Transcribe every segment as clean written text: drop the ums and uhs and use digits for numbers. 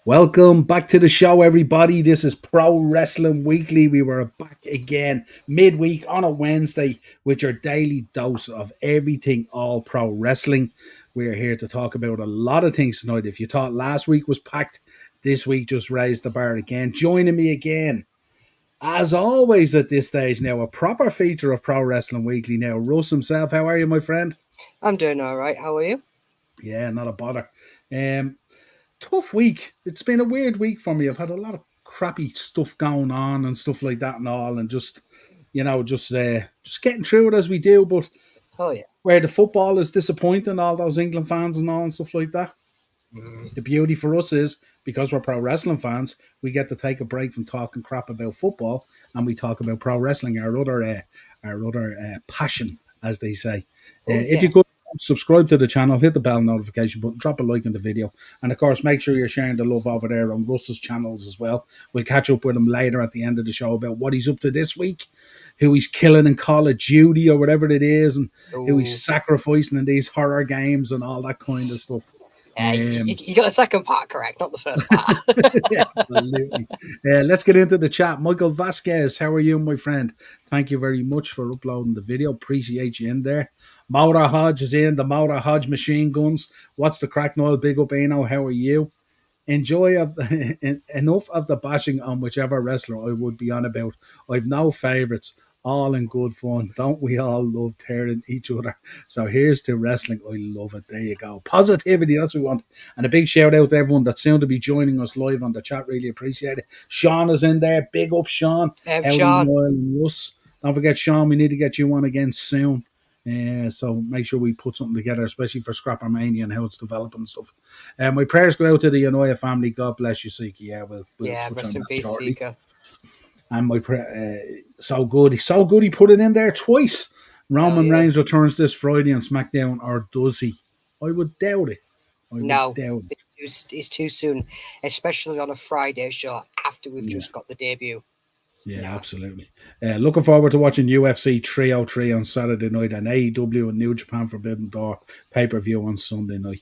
Welcome back to the show, everybody. This is Pro Wrestling Weekly. We were back again midweek on a Wednesday with your daily dose of everything all pro wrestling. We're here to talk about a lot of things tonight. If you thought last week was packed, this week just raised the bar again. Joining me again, as always at this stage now, a proper feature of Pro Wrestling Weekly now. Russ himself, how are you, my friend? I'm doing all right. How are you? Yeah, not a bother. Um, Tough week. It's been a weird week for me. I've had a lot of crappy stuff going on and stuff like that and all, and just getting through it as we do. But Oh yeah. where the football is disappointing, all those England fans and all and stuff like that. The beauty for us is because we're pro wrestling fans, we get to take a break from talking crap about football and we talk about pro wrestling, our other passion, as they say. If you could subscribe to the channel, hit the bell notification button, drop a like on the video, and of course, make sure you're sharing the love over there on Russ's channels as well. We'll catch up with him later at the end of the show about what he's up to this week, who he's killing in Call of Duty or whatever it is, and who he's sacrificing in these horror games and all that kind of stuff. You got the second part correct, not the first part. Yeah, absolutely. Let's get into the chat. Michael Vasquez, how are you, my friend? Thank you very much for uploading the video. Appreciate you in there. Maura Hodge is in, the Maura Hodge machine guns. What's the crack, Noel? Big up, Eno. How are you? Enjoy enough of the bashing on whichever wrestler I would be on about. I've no favourites, all in good fun. Don't we all love tearing each other? So here's to wrestling. I love it. There you go. Positivity, that's what we want. And a big shout out to everyone that's soon to be joining us live on the chat. Really appreciate it. Sean is in there. Big up, Sean. Howdy, Sean. Niall and Russ. Don't forget, Sean, we need to get you on again soon. So make sure we put something together, especially for Scrapper Mania and how it's developing and stuff. My prayers go out to the Anoya family. God bless you, Sika. Yeah, we'll rest in peace, Sika. And my so good. He put it in there twice. Roman Reigns returns this Friday on SmackDown, or does he? I would doubt it. It's too soon, especially on a Friday show after we've just got the debut. Yeah, absolutely. Looking forward to watching UFC 303 on Saturday night and AEW and New Japan Forbidden Door pay-per-view on Sunday night.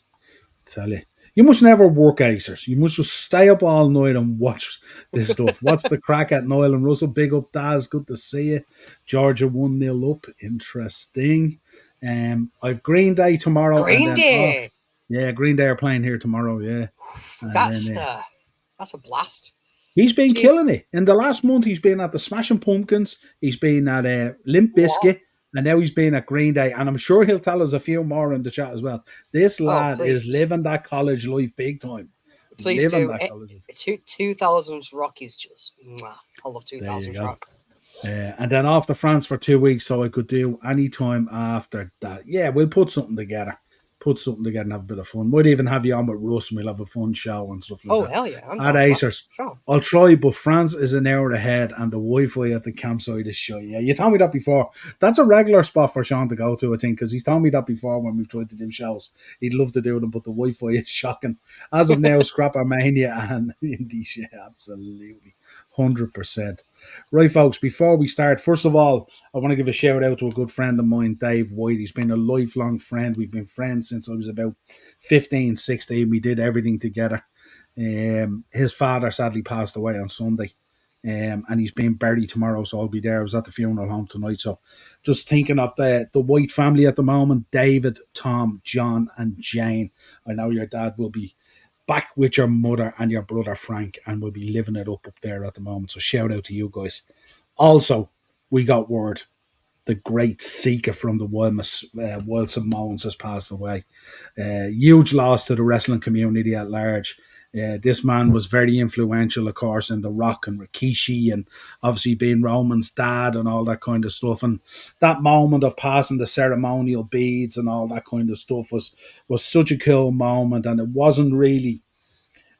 I tell you. You must never work, Acers. You must just stay up all night and watch this stuff. What's the crack at Niall and Russell? Big up, Daz. Good to see you. Georgia 1-0 up. Interesting. I've Green Day tomorrow. Green Day? Yeah, Green Day are playing here tomorrow, yeah. That's a blast. He's been killing it. In the last month, he's been at the Smashing Pumpkins. He's been at Limp Bizkit. And now he's been at Green Day. And I'm sure he'll tell us a few more in the chat as well. This lad is living that college life big time. Please do. 2000s rock is just... I love 2000s rock. And then off to France for 2 weeks, so I could do any time after that. Yeah, we'll put something together. And have a bit of fun. Might even have you on with Russ and we'll have a fun show and stuff like that. Oh, hell yeah. At Acers. Sure. I'll try, but France is an hour ahead and the Wi-Fi at the campsite is shy. Yeah, you told me that before. That's a regular spot for Sean to go to, I think, because he's told me that before when we've tried to do shows. He'd love to do them, but the Wi-Fi is shocking. As of now, Scrapper Mania and Indie, yeah, absolutely. 100%. Right, folks, before we start, first of all, I want to give a shout out to a good friend of mine, Dave White. He's been a lifelong friend. We've been friends since I was about 15, 16. We did everything together. His father sadly passed away on Sunday, and he's being buried tomorrow, so I'll be there. I was at the funeral home tonight, so just thinking of the White family at the moment, David, Tom, John, and Jane. I know your dad will be back with your mother and your brother Frank, and we'll be living it up there at the moment. So shout out to you guys. Also, we got word the great Sika from the Wild Samoans has passed away. Huge loss to the wrestling community at large. This man was very influential, of course, in The Rock and Rikishi, and obviously being Roman's dad and all that kind of stuff. And that moment of passing the ceremonial beads and all that kind of stuff was such a cool moment. And it wasn't really,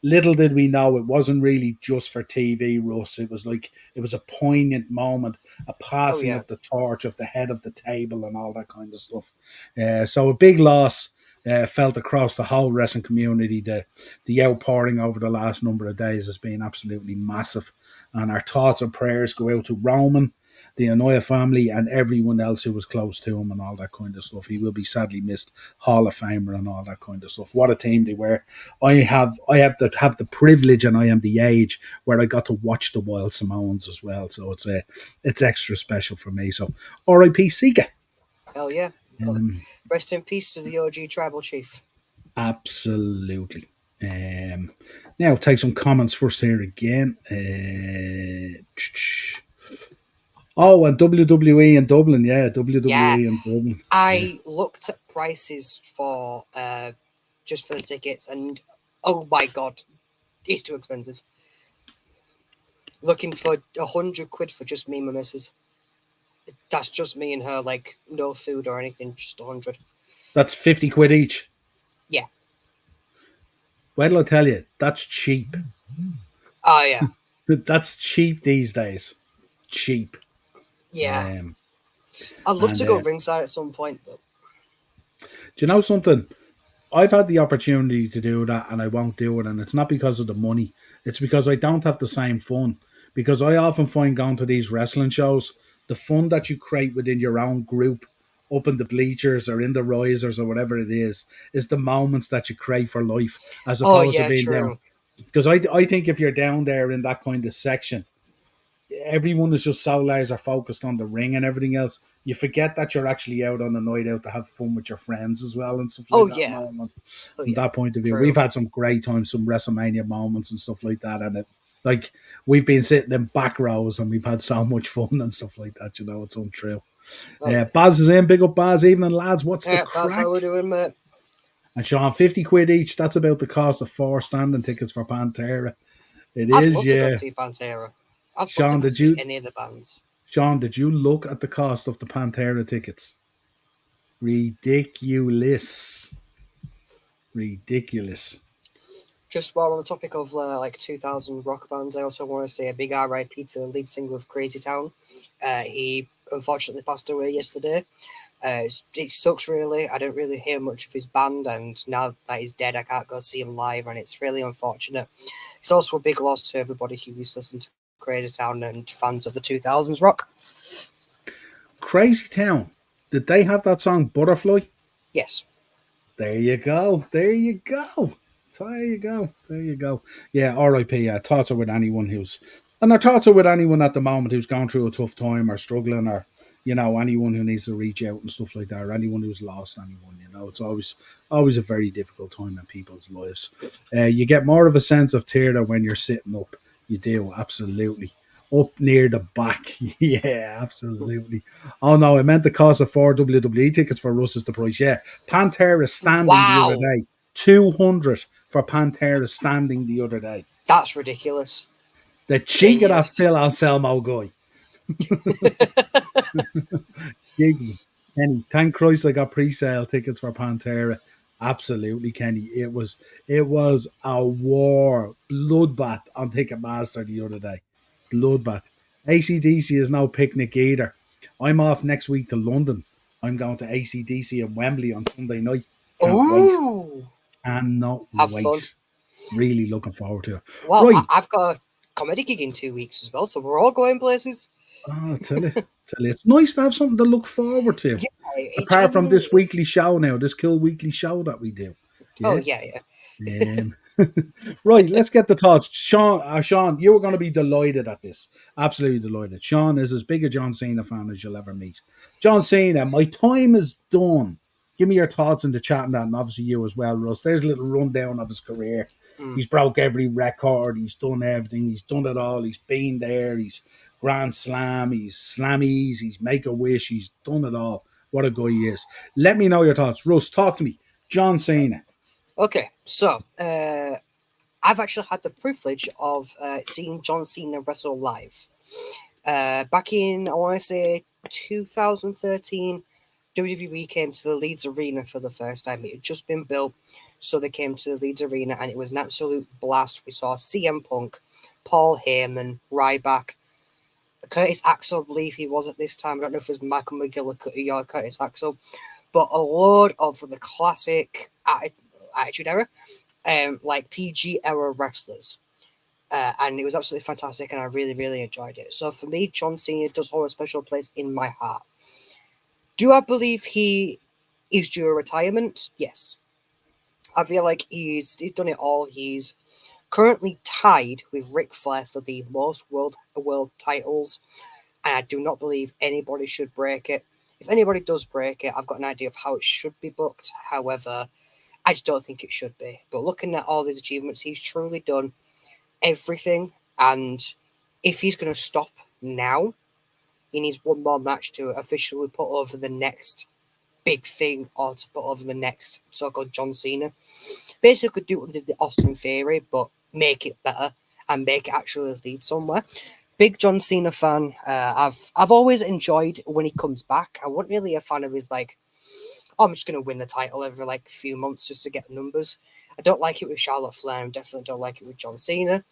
little did we know, it wasn't really just for TV, Russ. It was a poignant moment, a passing of the torch of the head of the table and all that kind of stuff. So a big loss. Felt across the whole wrestling community. The outpouring over the last number of days has been absolutely massive, and our thoughts and prayers go out to Roman, the Anoia family and everyone else who was close to him and all that kind of stuff. He will be sadly missed. Hall of Famer and all that kind of stuff. What a team they were. I have the privilege, and I am the age where I got to watch the Wild Samoans as well. So it's extra special for me. So R.I.P. Sika. Hell yeah. Rest in peace to the OG tribal chief. Absolutely. Now take some comments first here again. And WWE in Dublin, yeah, WWE in Dublin. I looked at prices for just for the tickets, and oh my god, it's too expensive. Looking for £100 for just me and my missus. That's just me and her, like no food or anything, just 100. That's £50 each. Yeah. What'll I tell you? That's cheap. Oh yeah. That's cheap these days. Cheap. Yeah. I'd love to go ringside at some point, but do you know something? I've had the opportunity to do that and I won't do it, and it's not because of the money. It's because I don't have the same fun. Because I often find going to these wrestling shows, the fun that you create within your own group, up in the bleachers or in the risers or whatever it is the moments that you create for life, as opposed to being down. Because I think if you're down there in that kind of section, everyone is just so laser focused on the ring and everything else. You forget that you're actually out on a night out to have fun with your friends as well and stuff like that. From that point of view, we've had some great times, some WrestleMania moments and stuff like that. And it, like, we've been sitting in back rows and we've had so much fun and stuff like that. You know, it's untrue. Baz is in. Big up, Baz. Evening, lads. What's the crack? That's how we're doing, mate. And Sean, £50 each. That's about the cost of 4 standing tickets for Pantera. I'd love to go see Pantera. I'd love to go see any of the bands. Sean, did you look at the cost of the Pantera tickets? Ridiculous. Just while on the topic of like 2000 rock bands, I also want to say a big RIP to the lead singer of Crazy Town. He unfortunately passed away yesterday. It sucks, really. I don't really hear much of his band, and now that he's dead, I can't go see him live, and it's really unfortunate. It's also a big loss to everybody who used to listen to Crazy Town and fans of the 2000s rock. Crazy Town, did they have that song Butterfly? Yes. There you go. Yeah, R.I.P. Thoughts are with anyone at the moment who's gone through a tough time or struggling, or, you know, anyone who needs to reach out and stuff like that, or anyone who's lost anyone. You know, it's always a very difficult time in people's lives. You get more of a sense of terror when you're sitting up. You do, absolutely. Up near the back. Yeah, absolutely. Oh, no, I meant the cost of 4 WWE tickets for Russ is the price. Yeah, Pantera standing the other day. 200 for Pantera standing the other day. That's ridiculous. The cheek of that Phil Anselmo guy. Kenny, thank Christ I got pre-sale tickets for Pantera. Absolutely, Kenny. It was a war bloodbath on Ticketmaster the other day. Bloodbath. AC/DC is no picnic either. I'm off next week to London. I'm going to AC/DC in Wembley on Sunday night. Can't wait. Cannot wait. Fun. Really looking forward to it. Well, right. I've got a comedy gig in 2 weeks as well, so we're all going places. Oh, tell you. It's nice to have something to look forward to. Yeah, apart from this weekly show now, this cool weekly show that we do. Yeah? Oh, yeah. Right, let's get the thoughts. Sean, you were going to be delighted at this. Absolutely delighted. Sean is as big a John Cena fan as you'll ever meet. John Cena, my time is done. Give me your thoughts in the chat on that, and obviously you as well, Russ. There's a little rundown of his career. He's broke every record. He's done everything. He's done it all. He's been there. He's Grand Slam. He's Slammies. He's Make-A-Wish. He's done it all. What a guy he is. Let me know your thoughts. Russ, talk to me. John Cena. Okay, so I've actually had the privilege of seeing John Cena wrestle live. Back in, I want to say, 2013, WWE came to the Leeds Arena for the first time. It had just been built, so they came to the Leeds Arena, and it was an absolute blast. We saw CM Punk, Paul Heyman, Ryback, Curtis Axel, I believe he was at this time. I don't know if it was Michael McGill or Curtis Axel, but a load of the classic Attitude Era, like PG era wrestlers. and it was absolutely fantastic, and I really, really enjoyed it. So for me, John Cena does hold a special place in my heart. Do I believe he is due a retirement? Yes. I feel like he's done it all. He's currently tied with Ric Flair for the most world titles, and I do not believe anybody should break it. If anybody does break it, I've got an idea of how it should be booked. However, I just don't think it should be. But looking at all his achievements, he's truly done everything. And if he's going to stop now, he needs one more match to officially put over the next big thing or to put over the next so-called John Cena. Basically do what they did the Austin Theory, but make it better and make it actually lead somewhere. Big John Cena fan. I've always enjoyed when he comes back. I wasn't really a fan of his like, oh, I'm just going to win the title every like few months just to get numbers. I don't like it with Charlotte Flair. I definitely don't like it with John Cena.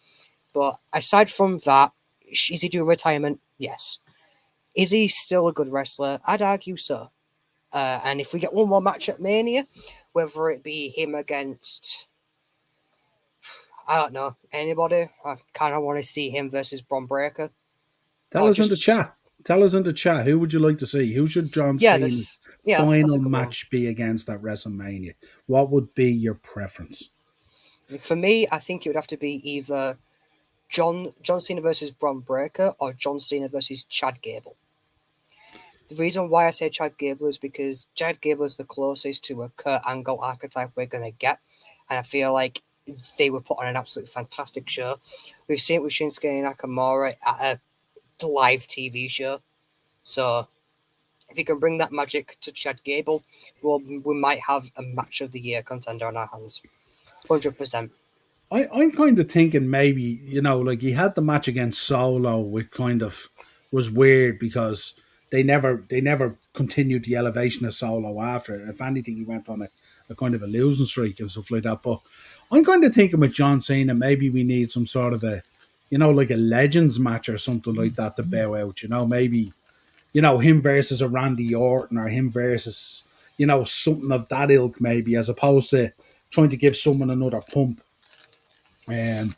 But aside from that, is he due retirement? Yes. Is he still a good wrestler? I'd argue so. And if we get one more match at Mania, whether it be him against, I don't know, anybody, I kind of want to see him versus Bron Breakker. Tell us in the chat. Tell us in the chat. Who would you like to see? Who should John Cena's final match be against at WrestleMania? What would be your preference? For me, I think it would have to be either John Cena versus Bron Breakker or John Cena versus Chad Gable. The reason why I say Chad Gable is because Chad Gable is the closest to a Kurt Angle archetype we're going to get. And I feel like they were put on an absolutely fantastic show. We've seen it with Shinsuke Nakamura at a live TV show. So if you can bring that magic to Chad Gable, well, we might have a match of the year contender on our hands. 100%. I'm kind of thinking maybe, like he had the match against Solo, which kind of was weird because they never continued the elevation of Solo after it. If anything, he went on a kind of a losing streak and stuff like that. But I'm kind of thinking with John Cena, maybe we need some sort of a, like a Legends match or something like that to bow out. Maybe, him versus a Randy Orton or him versus, something of that ilk maybe, as opposed to trying to give someone another pump. Might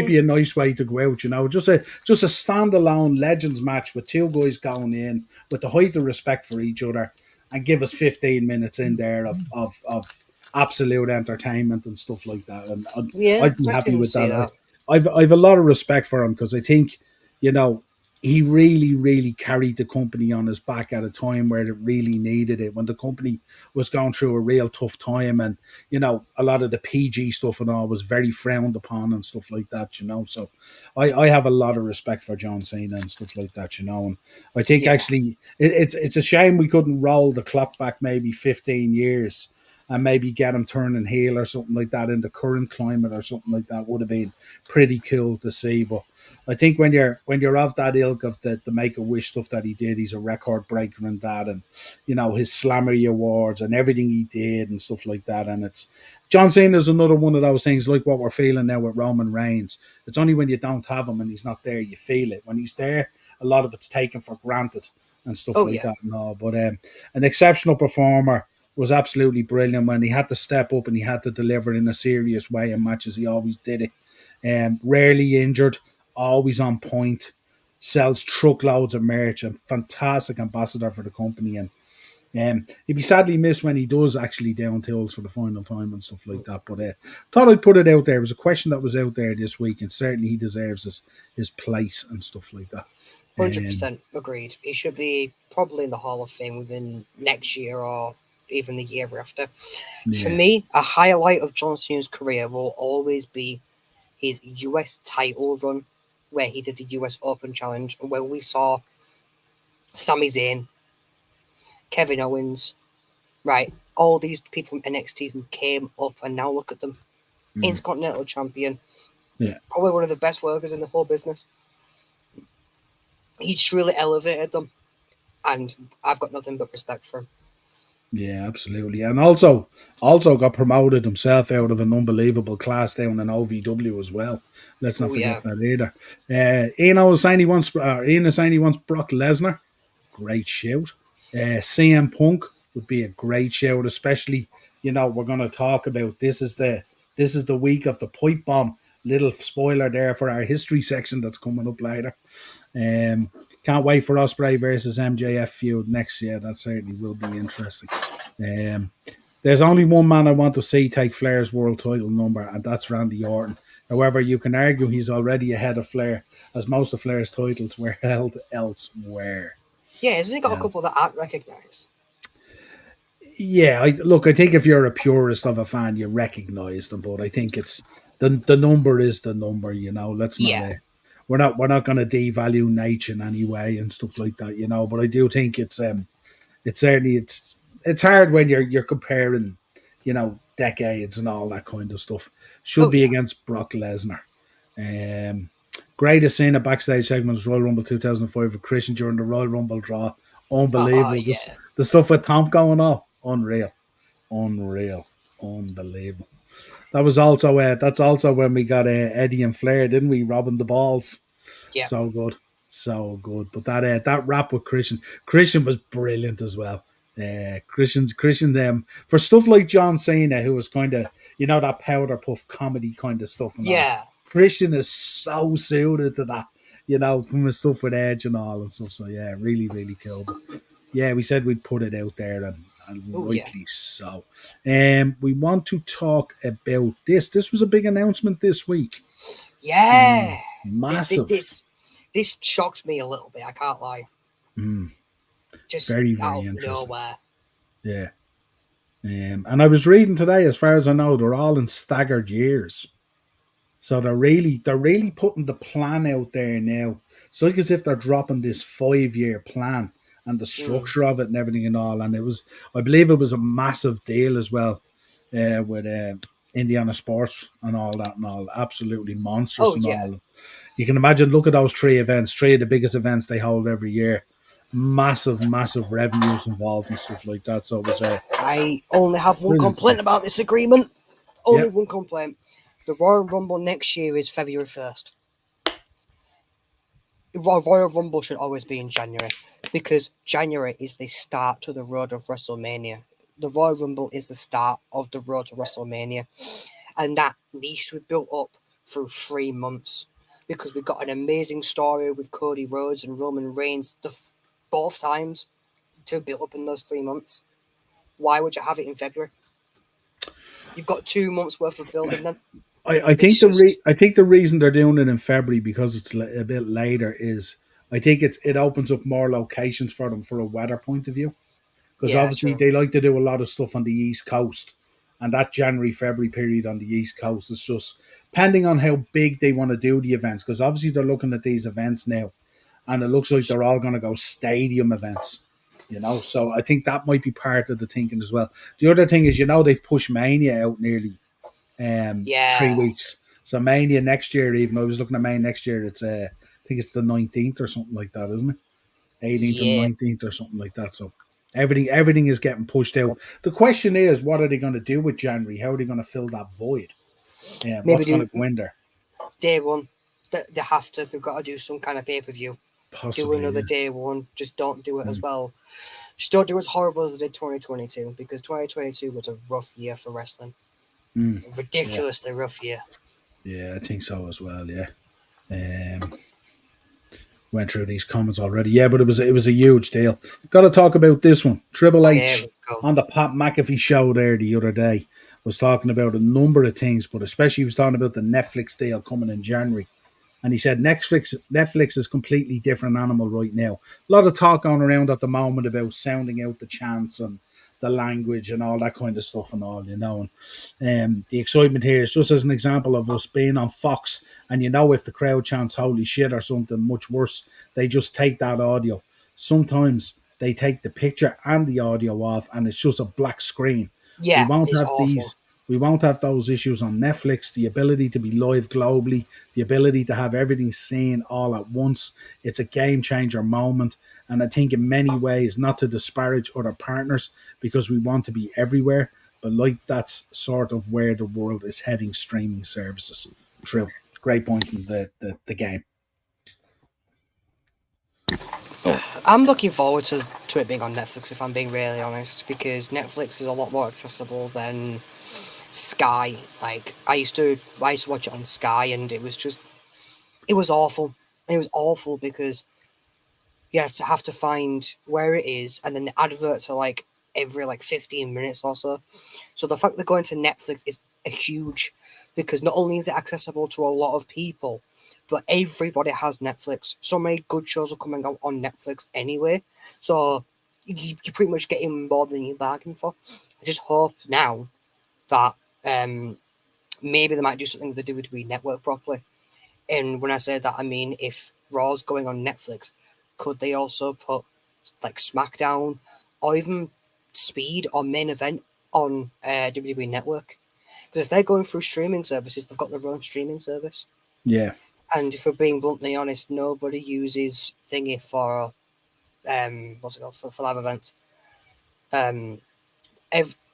be a nice way to go out, just a standalone Legends match with two guys going in with the height of respect for each other and give us 15 minutes in there of absolute entertainment and stuff like that. And I'd be happy with that. I've a lot of respect for him because I think, he really, really carried the company on his back at a time where it really needed it, when the company was going through a real tough time. And, a lot of the PG stuff and all was very frowned upon and stuff like that, So I have a lot of respect for John Cena and stuff like that, And I think actually it's a shame we couldn't roll the clock back maybe 15 years and maybe get him turning heel or something like that in the current climate or something like that. Would have been pretty cool to see. But I think when you're of that ilk of the Make-A-Wish stuff that he did, he's a record breaker in that, and his Slammery Awards and everything he did and stuff like that. And it's John Cena is another one of those things like what we're feeling now with Roman Reigns. It's only when you don't have him and he's not there you feel it. When he's there, a lot of it's taken for granted and stuff that. No, but an exceptional performer. Was absolutely brilliant when he had to step up and he had to deliver in a serious way in matches. He always did it. Rarely injured, always on point, sells truckloads of merch, and fantastic ambassador for the company. And he'd be sadly missed when he does actually down tools for the final time and stuff like that. But thought I'd put it out there. It was a question that was out there this week, and certainly he deserves his place and stuff like that. 100% agreed. He should be probably in the Hall of Fame within next year or even the year after. Yeah. For me, a highlight of John Cena's career will always be his US title run, where he did the US Open Challenge, where we saw Sami Zayn, Kevin Owens, right, all these people from NXT who came up, and now look at them. Intercontinental champion. Yeah. Probably one of the best workers in the whole business. He truly elevated them, and I've got nothing but respect for him. Yeah, absolutely. And also got promoted himself out of an unbelievable class down in OVW as well. Let's not forget that either. Ian is saying he wants Brock Lesnar. Great shout. CM Punk would be a great shout, especially, we're going to talk about this is the week of the pipe bomb little spoiler there for our history section that's coming up later. Can't wait for Ospreay versus MJF feud next year. That certainly will be interesting. There's only one man I want to see take Flair's world title number, and that's Randy Orton. However, you can argue he's already ahead of Flair, as most of Flair's titles were held elsewhere. Yeah, hasn't he got a couple that aren't recognised? Yeah, I think if you're a purist of a fan, you recognise them, but I think it's the number is the number. Let's not. We're not going to devalue nature in any way and stuff like that. But I do think it's certainly it's hard when you're comparing, decades and all that kind of stuff. Should be against Brock Lesnar. Greatest scene of backstage segments Royal Rumble 2005 with Christian during the Royal Rumble draw. Unbelievable. The stuff with Tom going on. Unreal. Unbelievable. That was also that's also when we got Eddie and Flair, didn't we? Robbing the balls. Yeah. So good. But that rap with Christian was brilliant as well. Christian for stuff like John Cena, who was kind of that powder puff comedy kind of stuff. And all. Christian is so suited to that. From his stuff with Edge and all and stuff. So yeah, really, really cool. But, yeah, we said we'd put it out there and rightly so. We want to talk about this. This was a big announcement this week. Yeah. Massive. This shocked me a little bit, I can't lie. Just very, very out of interesting. nowhere. Yeah. And I was reading today, as far as I know, they're all in staggered years. So they're really putting the plan out there now. It's like as if they're dropping this 5-year plan and the structure of it and everything and all. And I believe it was a massive deal as well with Indiana Sports and all that and all. Absolutely monstrous all. You can imagine, look at those 3 events, 3 of the biggest events they hold every year. Massive, massive revenues involved and stuff like that. So it was I only have one complaint about this agreement. Only one complaint. The Royal Rumble next year is February 1st. Royal Rumble should always be in January because January is the start to the road of WrestleMania. The Royal Rumble is the start of the road to WrestleMania. And that needs to be built up through 3 months because we've got an amazing story with Cody Rhodes and Roman Reigns both times to build up in those 3 months. Why would you have it in February? You've got 2 months worth of building then. I think the reason they're doing it in February because it's a bit later is I think it opens up more locations for them for a weather point of view because obviously they like to do a lot of stuff on the East Coast and that January-February period on the East Coast is just depending on how big they want to do the events because obviously they're looking at these events now and it looks like they're all going to go stadium events. So I think that might be part of the thinking as well. The other thing is, they've pushed Mania out nearly 3 weeks. So Mania next year, even I was looking at Mania next year, it's I think it's the 19th or something like that, isn't it? 18th and 19th or something like that. So everything is getting pushed out. The question is, what are they going to do with January? How are they going to fill that void? What's going to go in there? Day one, they have to. They've got to do some kind of pay-per-view. Possibly, do another day one. Just don't do it as well. Just don't do it as horrible as they did 2022 because 2022 was a rough year for wrestling. Ridiculously rough year. Yeah, I think so as well. Yeah, went through these comments already. Yeah, but it was a huge deal. Got to talk about this one. Triple H on the Pat McAfee show there the other day was talking about a number of things, but especially he was talking about the Netflix deal coming in January. And he said Netflix is completely different animal right now. A lot of talk going around at the moment about sounding out the chants and the language and all that kind of stuff and all, And the excitement here is just as an example of us being on Fox and if the crowd chants holy shit or something much worse, they just take that audio. Sometimes they take the picture and the audio off and it's just a black screen. Yeah, we won't it's have awful. We won't have those issues on Netflix, the ability to be live globally, the ability to have everything seen all at once. It's a game changer moment. And I think in many ways, not to disparage other partners because we want to be everywhere, but that's sort of where the world is heading, streaming services. True. Great point in the game. I'm looking forward to it being on Netflix, if I'm being really honest, because Netflix is a lot more accessible than Sky. Like I used to watch it on Sky, and it was awful. It was awful because you have to find where it is, and then the adverts are like every like 15 minutes or so. So the fact that going to Netflix is a huge, because not only is it accessible to a lot of people, but everybody has Netflix. So many good shows are coming out on Netflix anyway. So you're pretty much getting more than you bargained for. I just hope now that maybe they might do something with the WWE network properly. And when I say that, I mean if Raw's going on Netflix, could they also put like SmackDown or even Speed or Main Event on WWE Network? Because if they're going through streaming services, they've got their own streaming service. Yeah. And if we're being bluntly honest, nobody uses thingy for what's it called for live events.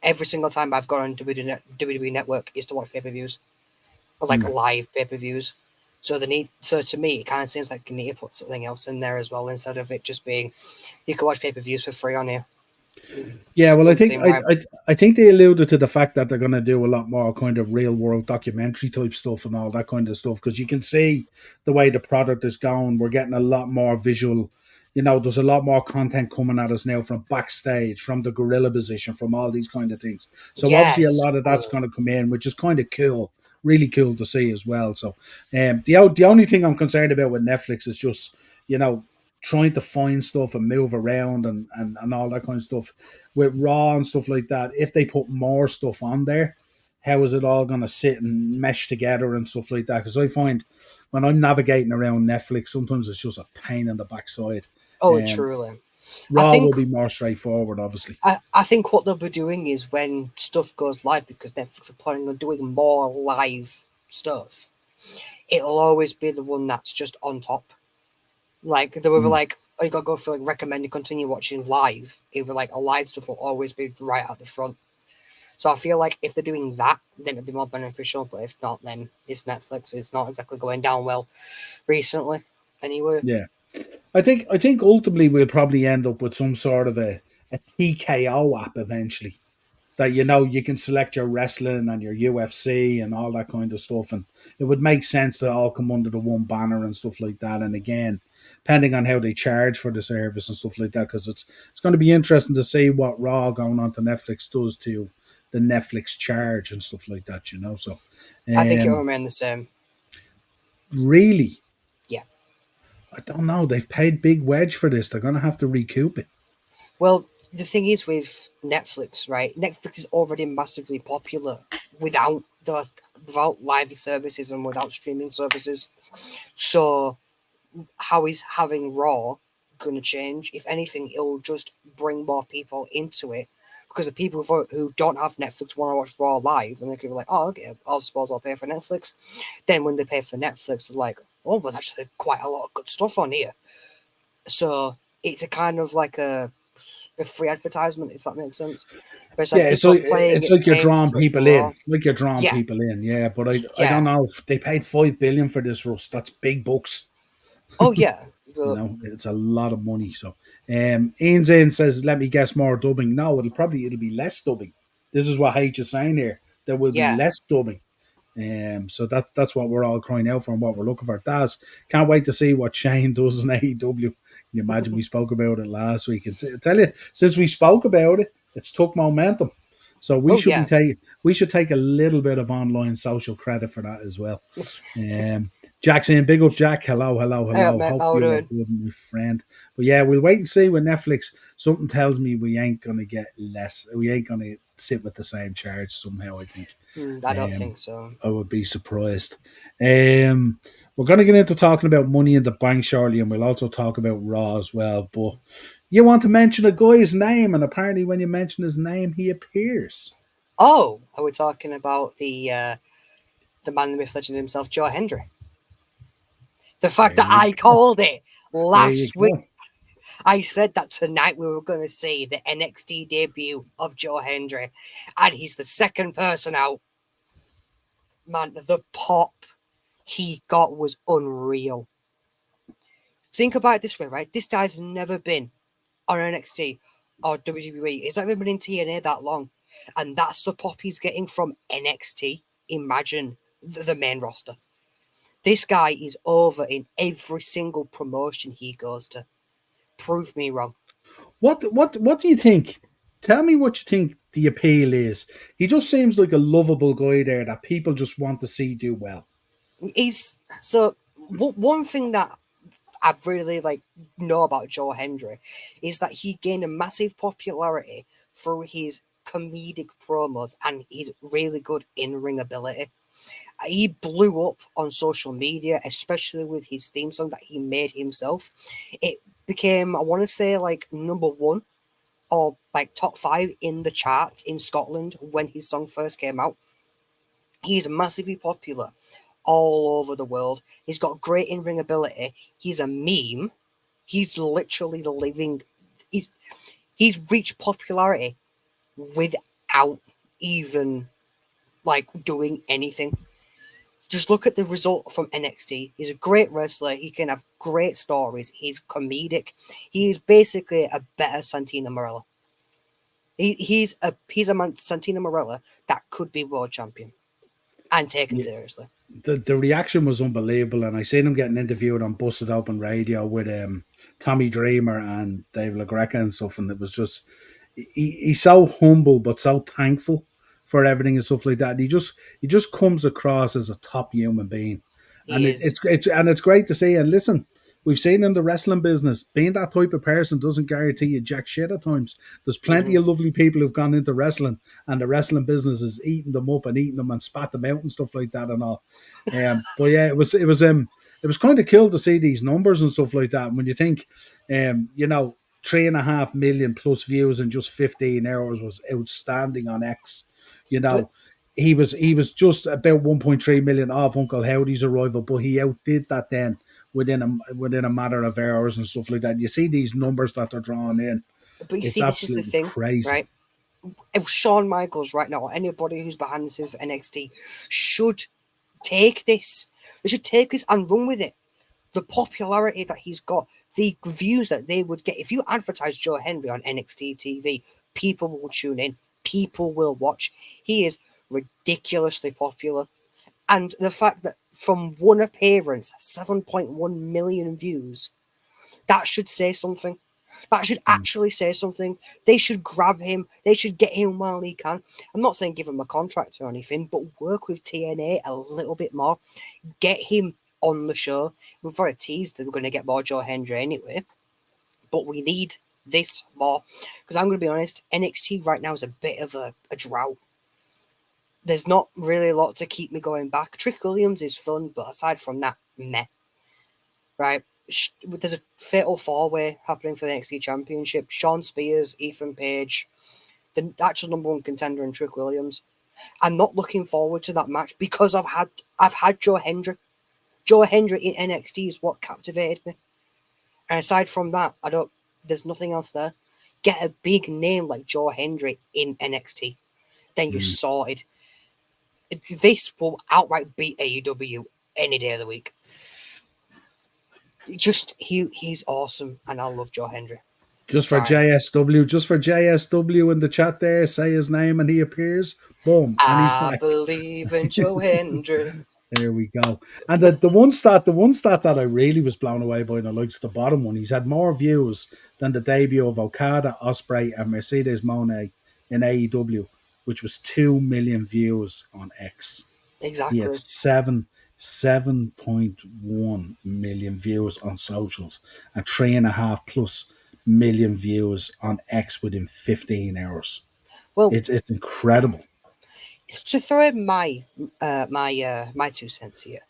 Every single time I've gone on WWE Network is to watch pay-per-views, or like Mm. live pay-per-views. So to me, it kind of seems like you need to put something else in there as well, instead of it just being you can watch pay-per-views for free on here. Yeah, Just well, I doesn't think seem right. I think they alluded to the fact that they're going to do a lot more kind of real world documentary type stuff and all that kind of stuff, because you can see the way the product is going. We're getting a lot more visual. You know, there's a lot more content coming at us now from backstage, from the gorilla position, from all these kind of things. So Yeah, obviously, a it's lot of that's cool. going to come in, which is kind of cool, really cool to see as well. So, the only thing I'm concerned about with Netflix is just trying to find stuff and move around and all that kind of stuff with Raw and stuff like that. If they put more stuff on there, how is it all going to sit and mesh together and stuff like that? Because I find when I'm navigating around Netflix, sometimes it's just a pain in the backside. Oh, Um, truly. I Raw will think be more straightforward, obviously. I think what they'll be doing is when stuff goes live, because Netflix are planning on doing more live stuff, it'll always be the one that's just on top. Like they will be Mm. like, oh, you gotta go for like recommend you continue watching live. It will like a live stuff will always be right at the front. So I feel like if they're doing that, then it'd be more beneficial. But if not, then it's Netflix. It's not exactly going down well recently. Anyway. Yeah, I think ultimately we'll probably end up with some sort of a TKO app eventually, that you can select your wrestling and your UFC and all that kind of stuff, and it would make sense to all come under the one banner and stuff like that. And again, depending on how they charge for the service and stuff like that, because it's going to be interesting to see what Raw going on to Netflix does to the Netflix charge and stuff like that. So I think it'll um, remain the same. really, Yeah. I don't know. They've paid big wedge for this. They're going to have to recoup it. Well, the thing is with Netflix, right? Netflix is already massively popular without the without live services and without streaming services. So how is having Raw gonna change? If anything, it'll just bring more people into it, because the people who don't have Netflix want to watch Raw live, and they could be like, "Oh, okay, I suppose I'll pay for Netflix." Then when they pay for Netflix, they're like, "Oh, there's actually quite a lot of good stuff on here." So it's a kind of like a free advertisement, if that makes sense. Where it's like Yeah, people so are playing it's it, like you're paying drawing for it people for in, Raw. like you're drawing Yeah, people in. Yeah, but I don't yeah. know if they paid 5 billion for this, Russ. That's big bucks. Oh yeah. But It's a lot of money. So, Ian Zane says, "Let me guess, more dubbing." No, it'll be less dubbing. This is what H is saying here. There will be yeah. less dubbing. So that's what we're all crying out for and what we're looking for. Daz, can't wait to see what Shane does in AEW. Can you imagine we spoke about it last week? And I tell you, since we spoke about it, it's took momentum. So Oh yeah. we should take a little bit of online social credit for that as well. Jack saying, big up Jack. Hello, hello, Hey, hello. mate, Hope how we you are doing? good, my friend. But yeah, we'll wait and see with Netflix. Something tells me we ain't gonna get less. We ain't gonna sit with the same charge somehow, I think. I don't Um, think so. I would be surprised. We're going to get into talking about Money in the Bank shortly, and we'll also talk about Raw as well. But you want to mention a guy's name, and apparently, when you mention his name, he appears. Oh, are we talking about the man, the myth, legend himself, Joe Hendry? The fact There that you I go. called it There you last week, go. I said that tonight we were going to see the NXT debut of Joe Hendry, and he's the second person out. Man, the pop he got was unreal. Think about it this way, right? This guy's never been on NXT or WWE. He's not even been in TNA that long. And that's the pop he's getting from NXT. Imagine the main roster. This guy is over in every single promotion he goes to. Prove me wrong. What do you think? Tell me what you think the appeal is. He just seems like a lovable guy there that people just want to see do well. He's so one thing that I've really know about Joe Hendry is that he gained a massive popularity through his comedic promos and his really good in-ring ability. He blew up on social media, especially with his theme song that he made himself. It became, I want to say, number one or top 5 in the charts in Scotland when his song first came out. He's massively popular all over the world. He's got great in-ring ability. He's a meme. He's literally the living. He's reached popularity without even doing anything. Just look at the result from NXT. He's a great wrestler. He can have great stories. He's comedic. He is basically a better Santino Marella. He's a Santino Marella that could be world champion and taken seriously. The reaction was unbelievable, and I seen him getting interviewed on Busted Open Radio with Tommy Dreamer and Dave LaGreca and stuff, and it was just he's so humble but so thankful for everything and stuff like that. And he just comes across as a top human being, and it's great to see. And listen, we've seen in the wrestling business, being that type of person doesn't guarantee you jack shit at times. There's plenty of lovely people who've gone into wrestling, and the wrestling business is eating them up and eating them and spat them out and stuff like that and all. But yeah, it was kind of cool to see these numbers and stuff like that. And when you think, 3.5 million plus views in just 15 hours was outstanding on X. He was just about 1.3 million off Uncle Howdy's arrival, but he outdid that then within a matter of hours and stuff like that. You see these numbers that they're drawing in. But it's this is the thing, crazy. right? If Shawn Michaels right now, or anybody who's behind the scenes of NXT, should take this. They should take this and run with it. The popularity that he's got, the views that they would get. If you advertise Joe Hendry on NXT TV, people will tune in. People will watch. He is ridiculously popular. And the fact that from one appearance, 7.1 million views, that should say something. That should actually say something. They should grab him. They should get him while he can. I'm not saying give him a contract or anything, but work with TNA a little bit more. Get him on the show. We've already teased that we're going to get more Joe Hendry anyway, but we need this more. Because I'm going to be honest, NXT right now is a bit of a drought. There's not really a lot to keep me going back. Trick Williams is fun, but aside from that, meh. Right? There's a fatal four-way happening for the NXT Championship. Sean Spears, Ethan Page, the actual number one contender, and Trick Williams. I'm not looking forward to that match because I've had Joe Hendry. Joe Hendry in NXT is what captivated me. And aside from that, there's nothing else there. Get a big name like Joe Hendry in NXT. Then you're sorted. This will outright beat AEW any day of the week. He's awesome, and I love Joe Hendry. Just for JSW in the chat there, say his name and he appears. Boom, and he's back. I believe in Joe Hendry. There we go. And the one stat that I really was blown away by, and I likes the bottom one. He's had more views than the debut of Okada, Ospreay, and Mercedes Moné in AEW, which was 2 million views on X. Exactly. He had 7.1 million views on socials and 3.5 plus million views on X within 15 hours. Well, it's incredible. To throw in my 2 cents here,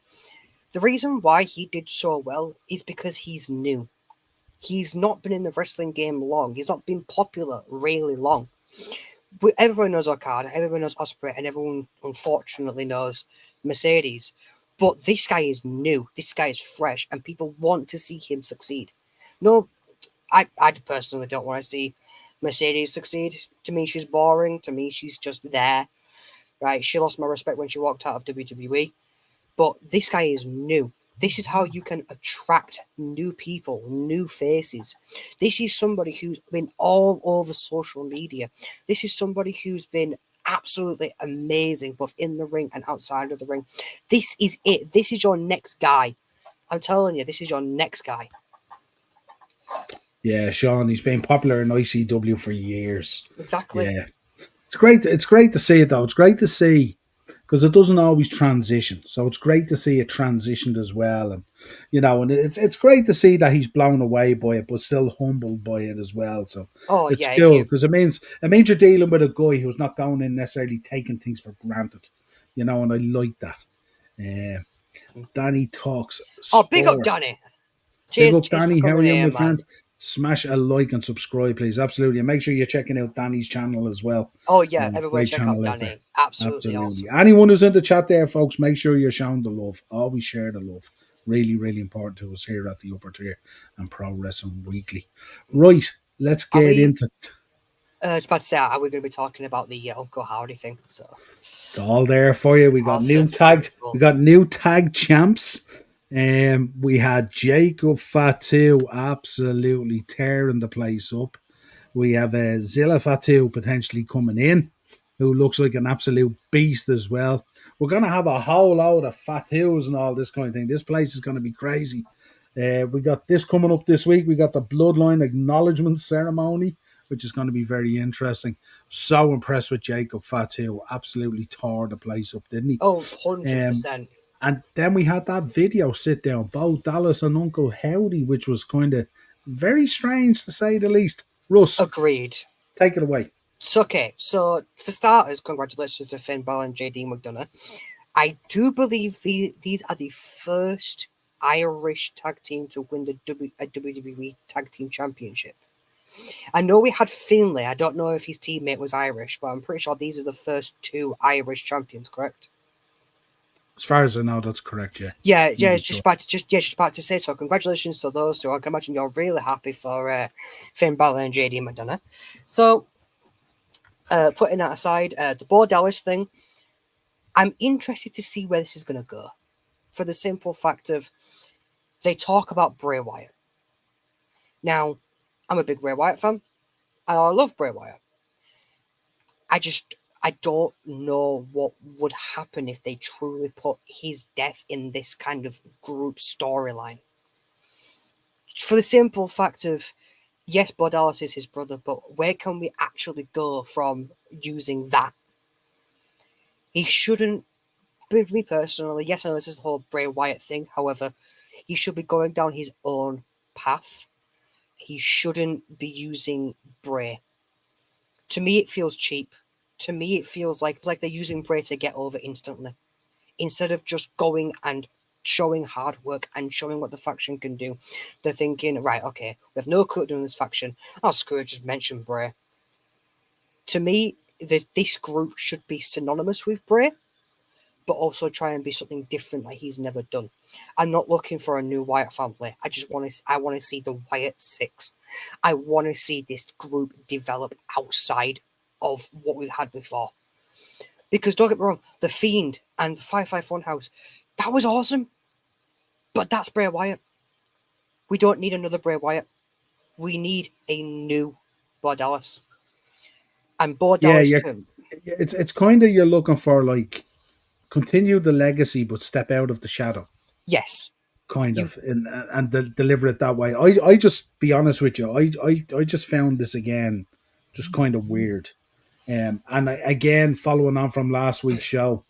the reason why he did so well is because he's new. He's not been in the wrestling game long. He's not been popular really long. But everyone knows Okada, everyone knows Ospreay, and everyone unfortunately knows Mercedes. But this guy is new. This guy is fresh, and people want to see him succeed. No, I personally don't want to see Mercedes succeed. To me, she's boring. To me, she's just there. Right? She lost my respect when she walked out of WWE. But this guy is new. This is how you can attract new people, new faces. This is somebody who's been all over social media. This is somebody who's been absolutely amazing, both in the ring and outside of the ring. This is it. This is your next guy. I'm telling you, this is your next guy. Yeah, Sean, he's been popular in ICW for years. Exactly. Yeah. It's great. It's great to see it, though. It's great to see because it doesn't always transition. So it's great to see it transitioned as well, and and it's great to see that he's blown away by it, but still humbled by it as well. So Oh it's yeah, if cool you because it means you're dealing with a guy who's not going in necessarily taking things for granted, and I like that. Uh, Danny talks big up sport. Danny. Big Cheers, up, cheers for Danny. How are coming you, here, my man. friend? Smash a like and subscribe, please. Absolutely. And make sure you're checking out Danny's channel as well. Oh yeah, everywhere Great check out channel out there. Danny. Absolutely Absolutely. awesome. Anyone who's in the chat there, folks, make sure you're showing the love. Always share the love. Really, really important to us here at the Upper Tier and Pro Wrestling Weekly. Right, let's Are get we? into it. I was about to say, are we going to be talking about the Uncle Howdy thing? So It's all there for you. We got awesome, new tag. beautiful. We got new tag champs. We had Jacob Fatu absolutely tearing the place up. We have Zilla Fatu potentially coming in, who looks like an absolute beast as well. We're going to have a whole load of Fatus and all this kind of thing. This place is going to be crazy. We got this coming up this week. We got the Bloodline Acknowledgement Ceremony, which is going to be very interesting. So impressed with Jacob Fatu. Absolutely tore the place up, didn't he? Oh, 100%. And then we had that video sit down, Bo Dallas and Uncle Howdy, which was kind of very strange to say the least. Russ, Agreed. take it away. So, okay, so for starters, congratulations to Finn Balor and JD McDonough. I do believe these are the first Irish tag team to win the WWE Tag Team Championship. I know we had Finlay. I don't know if his teammate was Irish, but I'm pretty sure these are the first two Irish champions, correct? As far as I know, that's correct, yeah. Yeah, just about to say so. Congratulations to those two. I can imagine you're really happy for Finn Balor and JD McDonough. So, putting that aside, the Bo Dallas thing, I'm interested to see where this is going to go. For the simple fact of, they talk about Bray Wyatt. Now, I'm a big Bray Wyatt fan, and I love Bray Wyatt. I don't know what would happen if they truly put his death in this kind of group storyline. For the simple fact of, yes, Bo Dallas is his brother, but where can we actually go from using that? He shouldn't, with me personally, yes, I know this is the whole Bray Wyatt thing, however, he should be going down his own path. He shouldn't be using Bray. To me, it feels cheap. To me, it feels like they're using Bray to get over instantly, instead of just going and showing hard work and showing what the faction can do. They're thinking, right, okay, we have no clue doing this faction. Oh, screw it, just mention Bray. To me, this group should be synonymous with Bray, but also try and be something different that he's never done. I'm not looking for a new Wyatt family. I want to see the Wyatt Six. I want to see this group develop outside of what we've had before. Because don't get me wrong, The Fiend and the 551 House, that was awesome. But that's Bray Wyatt. We don't need another Bray Wyatt. We need a new Bo Dallas. And Bo Dallas too. It's kind of, you're looking for like continue the legacy but step out of the shadow. Yes. Kind of, and deliver it that way. I just be honest with you. I just found this again just kind of weird. And again, following on from last week's show,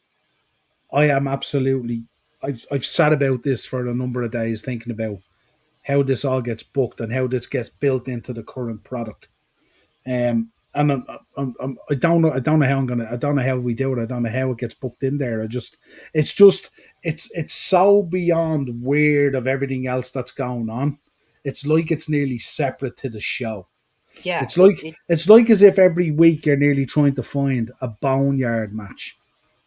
I am absolutely. I've sat about this for a number of days thinking about how this all gets booked and how this gets built into the current product. And I don't know. I don't know how I'm gonna. I don't know how we do it. I don't know how it gets booked in there. It's so beyond weird of everything else that's going on. It's like it's nearly separate to the show. Yeah. It's like as if every week you're nearly trying to find a boneyard match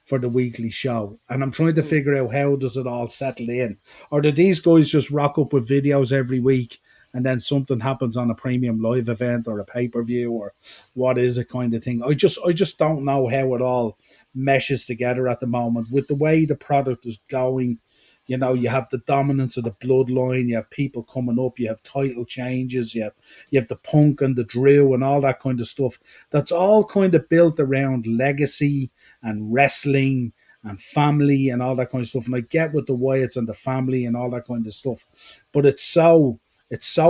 for the weekly show, and I'm trying to figure out how does it all settle in, or do these guys just rock up with videos every week and then something happens on a premium live event or a pay-per-view or what is it kind of thing. I just don't know how it all meshes together at the moment with the way the product is going. You know, you have the dominance of the bloodline, you have people coming up, you have title changes, you have the Punk and the Drew and all that kind of stuff. That's all kind of built around legacy and wrestling and family and all that kind of stuff. And I get with the Wyatts and the family and all that kind of stuff, but it's so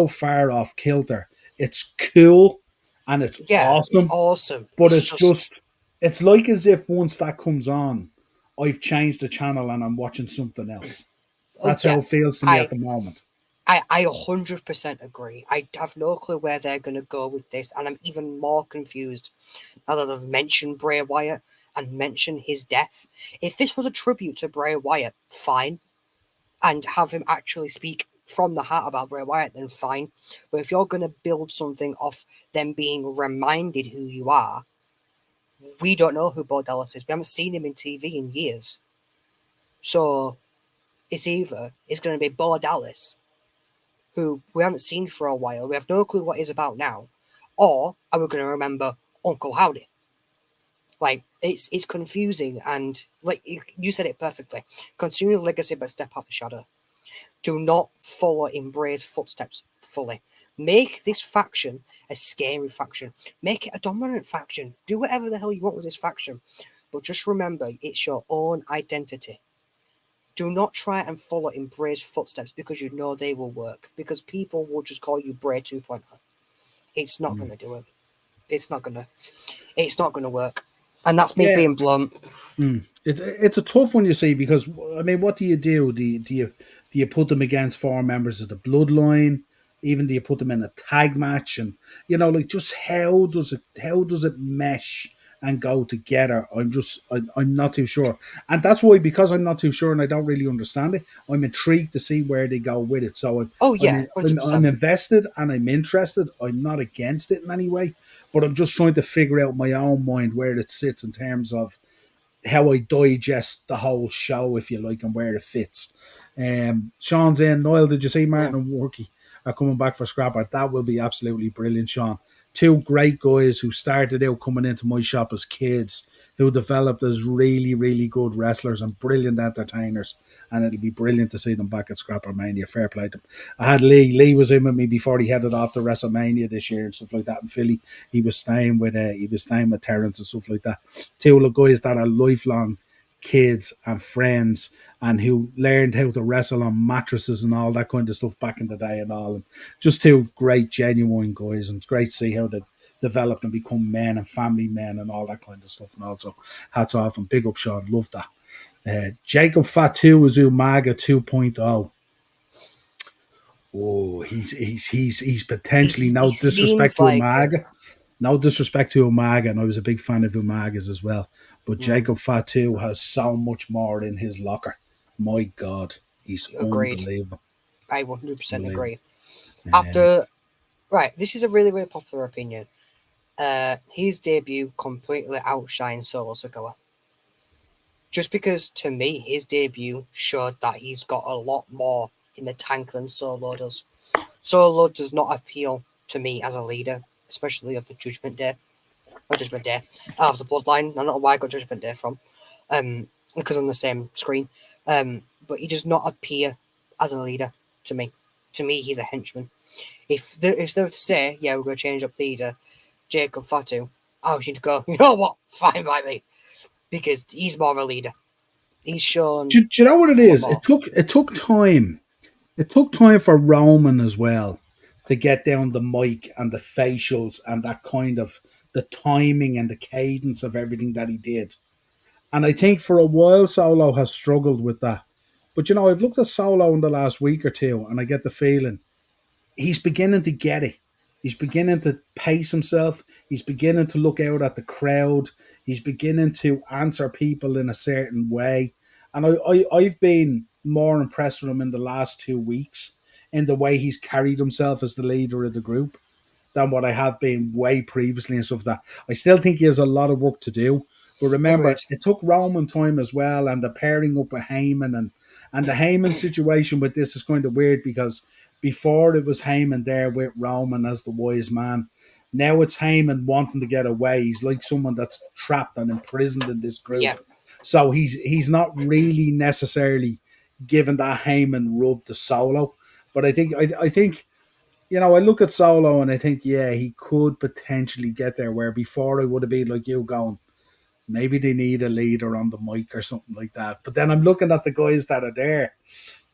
far off kilter. It's cool and it's Yeah, it's awesome, awesome. but It's it's just, just it's like as if once that comes on, I've changed the channel and I'm watching something else. oh That's how yeah, it feels to me at I the moment. I 100% agree. I have no clue where they're going to go with this, and I'm even more confused now that they've mentioned Bray Wyatt and mentioned his death. If this was a tribute to Bray Wyatt, fine, and have him actually speak from the heart about Bray Wyatt, then fine. But if you're going to build something off them being reminded who you are, we don't know who Bo Dallas is. We haven't seen him in TV in years. So it's either it's going to be Bo Dallas, who we haven't seen for a while. We have no clue what he's about now, or are we going to remember Uncle Howdy? Like it's confusing, and like you said it perfectly. Continue the legacy, but step out the shadow. Do not follow in Bray's footsteps fully. Make this faction a scary faction. Make it a dominant faction. Do whatever the hell you want with this faction, but just remember it's your own identity. Do not try and follow in Bray's footsteps because you know they will work. Because people will just call you Bray 2.0. It's not Mm. going to do it. It's not going to. It's not going to work. And that's me Yeah, being blunt. it's a tough one, you see, because I mean, what do you do? Do you put them against four members of the bloodline? Even do you put them in a tag match? And like just how does it mesh and go together? I'm not too sure, and that's why, because I'm not too sure and I don't really understand it, I'm intrigued to see where they go with it. So I'm Oh I'm yeah, hundred I'm percent. invested and I'm interested. I'm not against it in any way, but I'm just trying to figure out my own mind where it sits in terms of how I digest the whole show, if you like, and where it fits. Sean's in. Niall, did you see Yeah. Martin and Worky are coming back for Scrapper? That will be absolutely brilliant, Sean. Two great guys who started out coming into my shop as kids, who developed as really, really good wrestlers and brilliant entertainers. And it'll be brilliant to see them back at Scrapper Mania. Fair play to them. I had Lee. Lee was in with me before he headed off to WrestleMania this year and stuff like that in Philly. He was staying with Terrence and stuff like that. Two of the guys that are lifelong kids and friends and who learned how to wrestle on mattresses and all that kind of stuff back in the day and all. And just two great, genuine guys. And it's great to see how they've developed and become men and family men and all that kind of stuff. And also, hats off and big up, Sean. Love that. Jacob Fatu is Umaga 2.0. Oh, he's potentially, He no disrespect seems to like it. Umaga. No disrespect to Umaga, and I was a big fan of Umaga's as well. But Mm, Jacob Fatu has so much more in his locker. My God, he's agreed. unbelievable. I 100% Unbelievable. agree. Um, After right, this is a really really popular opinion. His debut completely outshines Solo Sikoa. Just because to me his debut showed that he's got a lot more in the tank than Solo does. Solo does not appeal to me as a leader, especially of the Judgment Day. Or Judgment Day. Of the Bloodline. I don't know where I got Judgment Day from. Because on the same screen. But he does not appear as a leader to me. To me, he's a henchman. If they were to say, yeah, we're going to change up leader, Jacob Fatu, I should go, you know what? Fine by me. Because he's more of a leader. He's shown do you know what it a lot is? more. It took time. It took time for Roman as well to get down the mic and the facials and that kind of the timing and the cadence of everything that he did. And I think for a while Solo has struggled with that. But I've looked at Solo in the last week or two, and I get the feeling he's beginning to get it. He's beginning to pace himself. He's beginning to look out at the crowd. He's beginning to answer people in a certain way. And I've been more impressed with him in the last 2 weeks in the way he's carried himself as the leader of the group than what I have been way previously and stuff. That I still think he has a lot of work to do. But remember, Agreed. it took Roman time as well, and the pairing up with Heyman and the Heyman situation with this is kind of weird because before it was Heyman there with Roman as the wise man. Now it's Heyman wanting to get away. He's like someone that's trapped and imprisoned in this Yeah. group. So he's not really necessarily given that Heyman rub to Solo. But I think I look at Solo and I think, yeah, he could potentially get there. Where before I would have been like you going, maybe they need a leader on the mic or something like that. But then I'm looking at the guys that are there,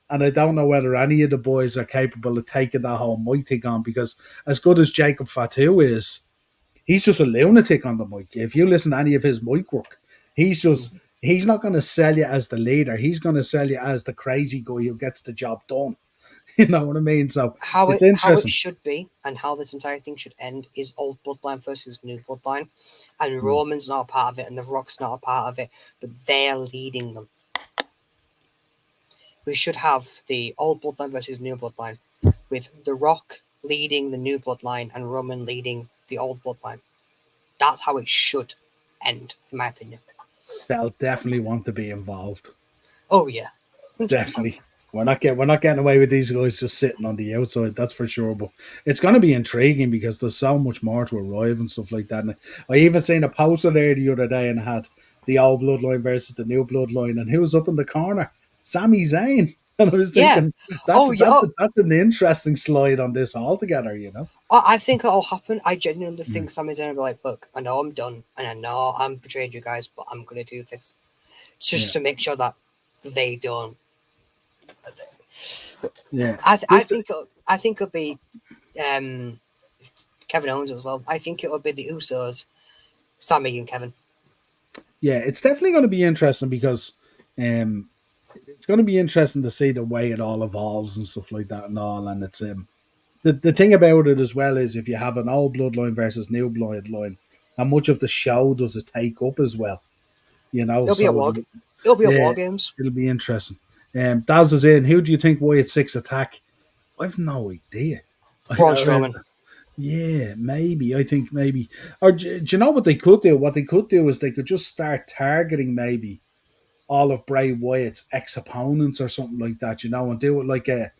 and I don't know whether any of the boys are capable of taking that whole mic thing on, because as good as Jacob Fatu is, he's just a lunatic on the mic. If you listen to any of his mic work, he's not going to sell you as the leader. He's going to sell you as the crazy guy who gets the job done. You know what I mean? So it's How it interesting. should be and how this entire thing should end is old bloodline versus new bloodline, and Mm. Roman's not a part of it and the Rock's not a part of it, but they're leading them. We should have the old bloodline versus new bloodline, with the Rock leading the new bloodline and Roman leading the old bloodline. That's how it should end, in my opinion. They'll definitely want to be involved. Oh yeah, 100%. Definitely. We're not getting away with these guys just sitting on the outside, that's for sure. But it's going to be intriguing because there's so much more to arrive and stuff like that. And I even seen a poster there the other day and had the old bloodline versus the new bloodline, and who was up in the corner? Sami Zayn. And I was Yeah. thinking Oh yeah. that's an interesting slide on this altogether. I think it'll happen. I genuinely Mm. think Sami Zayn will be like, look, I know I'm done and I know I'm betrayed you guys, but I'm going to do this just to make sure that they don't. Yeah. I think it'll be Kevin Owens as well. I think it'll be the Usos, Sami and Kevin. Yeah, it's definitely going to be interesting because it's going to be interesting to see the way it all evolves and stuff like that and all. And it's the thing about it as well is, if you have an old bloodline versus new bloodline, how much of the show does it take up as well? It'll be a war. So It'll be a yeah, war games. it'll be interesting. Daz is in. Who do you think Wyatt 6 attack? I've no idea. Braun Strowman. Yeah, maybe. I think maybe. Or do you know what they could do? What they could do is they could just start targeting maybe all of Bray Wyatt's ex-opponents or something like that, and do it like a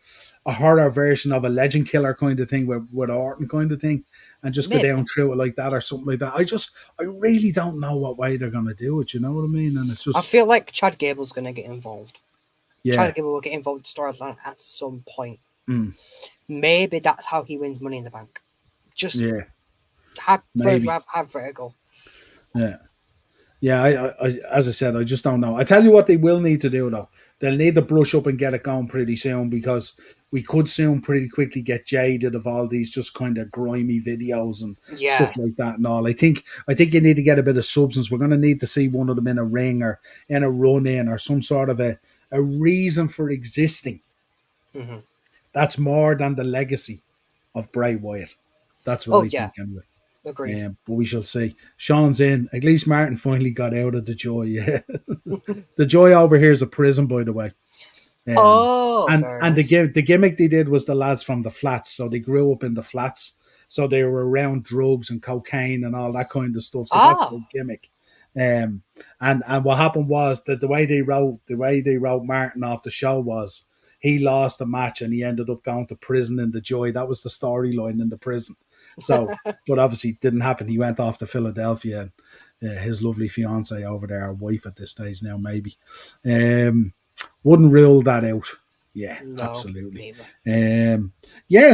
horror version of a Legend Killer kind of thing with Orton kind of thing, and just go down through it like that or something like that. I really don't know what way they're going to do it, you know what I mean? And it's just... I feel like Chad Gable's going to get involved. Yeah. Chad Gable will get involved in storyline at some point. Mm. Maybe that's how he wins Money in the Bank. Just have vertigo. Yeah. Yeah, I as I said, I just don't know. I tell you what they will need to do, though. They'll need to brush up and get it going pretty soon, because we could soon pretty quickly get jaded of all these just kind of grimy videos and stuff like that and all. I think you need to get a bit of substance. We're going to need to see one of them in a ring or in a run-in or some sort of a reason for existing. Mm-hmm. That's more than the legacy of Bray Wyatt. That's what I think anyway. Agreed. But we shall see. Sean's in. At least Martin finally got out of the Joy. Yeah. The Joy over here is a prison, by the way. And the gimmick they did was the lads from the flats. So they grew up in the flats. So they were around drugs and cocaine and all that kind of stuff. So that's the gimmick. And what happened was that the way they wrote Martin off the show was he lost the match and he ended up going to prison in the Joy. That was the storyline in the prison. So, but obviously it didn't happen. He went off to Philadelphia, and his lovely fiance over there, or wife at this stage now, maybe. Wouldn't rule that out. Yeah, no, absolutely.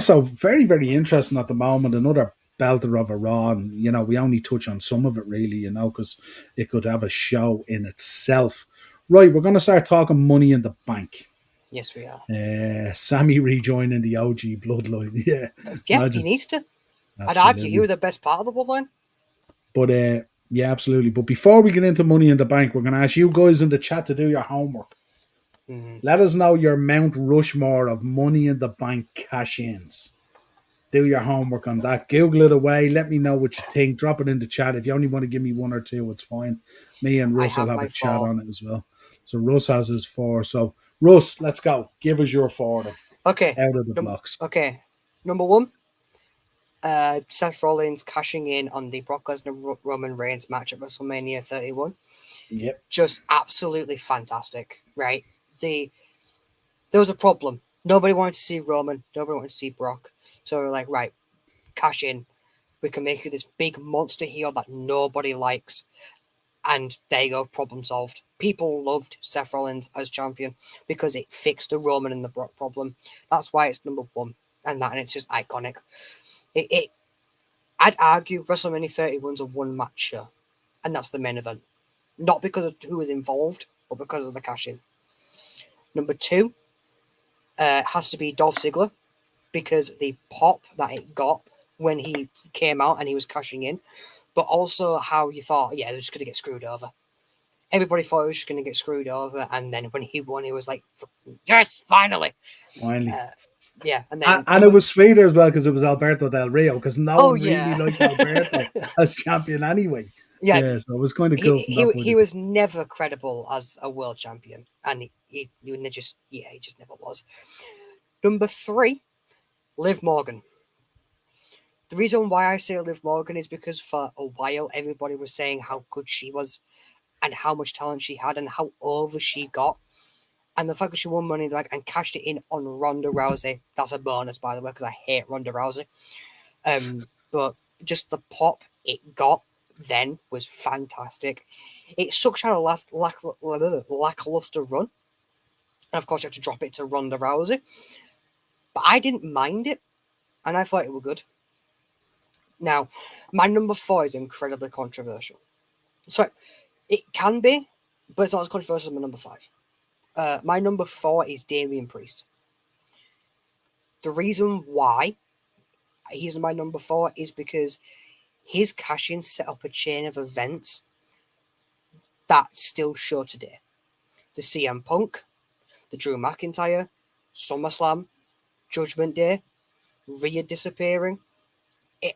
So very, very interesting at the moment. Another belter of a Raw, and we only touch on some of it really, because it could have a show in itself. Right, we're going to start talking Money in the Bank. Yes, we are. Sammy rejoining the OG bloodline. Yeah, he needs to. Absolutely. I'd argue you were the best part of the bloodline. But yeah, absolutely. But before we get into Money in the Bank, we're going to ask you guys in the chat to do your homework. Mm-hmm. Let us know your Mount Rushmore of Money in the Bank cash-ins. Do your homework on that. Google it away. Let me know what you think. Drop it in the chat. If you only want to give me one or two, it's fine. Me and Russ will have a chat on it as well. So Russ has his 4. So Russ, let's go. Give us your 4 then. Okay. Out of the blocks. Okay. Number 1. Seth Rollins cashing in on the Brock Lesnar Roman Reigns match at WrestleMania 31. Yep. Just absolutely fantastic, right? There was a problem. Nobody wanted to see Roman. Nobody wanted to see Brock. So we were like, right, cash in. We can make you this big monster heel that nobody likes. And there you go, problem solved. People loved Seth Rollins as champion because it fixed the Roman and the Brock problem. That's why it's number one. And it's just iconic. I'd argue WrestleMania 31's a one-match show. And that's the main event. Not because of who was involved, but because of the cash-in. Number two has to be Dolph Ziggler, because the pop that it got when he came out and he was cashing in, but also how you thought, yeah, they're just going to get screwed over. Everybody thought he was just going to get screwed over, and then when he won, he was like, yes, finally. Yeah, and then and it was sweeter as well because it was Alberto Del Rio, because no one really liked Alberto as champion anyway. Yeah, so it was kind of cool. He was never credible as a world champion, and he just never was. Number three, Liv Morgan. The reason why I say Liv Morgan is because for a while everybody was saying how good she was and how much talent she had and how over she got. And the fact that she won Money in the Bank and cashed it in on Ronda Rousey, that's a bonus, by the way, because I hate Ronda Rousey. But just the pop it got then was fantastic. It sucked out a lackluster run. And of course, you had to drop it to Ronda Rousey. But I didn't mind it, and I thought it was good. Now, my number 4 is incredibly controversial. So, it can be, but it's not as controversial as my number 5. My number 4 is Damian Priest. The reason why he's my number 4 is because his cash-in set up a chain of events that still show today. The CM Punk, the Drew McIntyre, SummerSlam, Judgment Day, Rhea disappearing,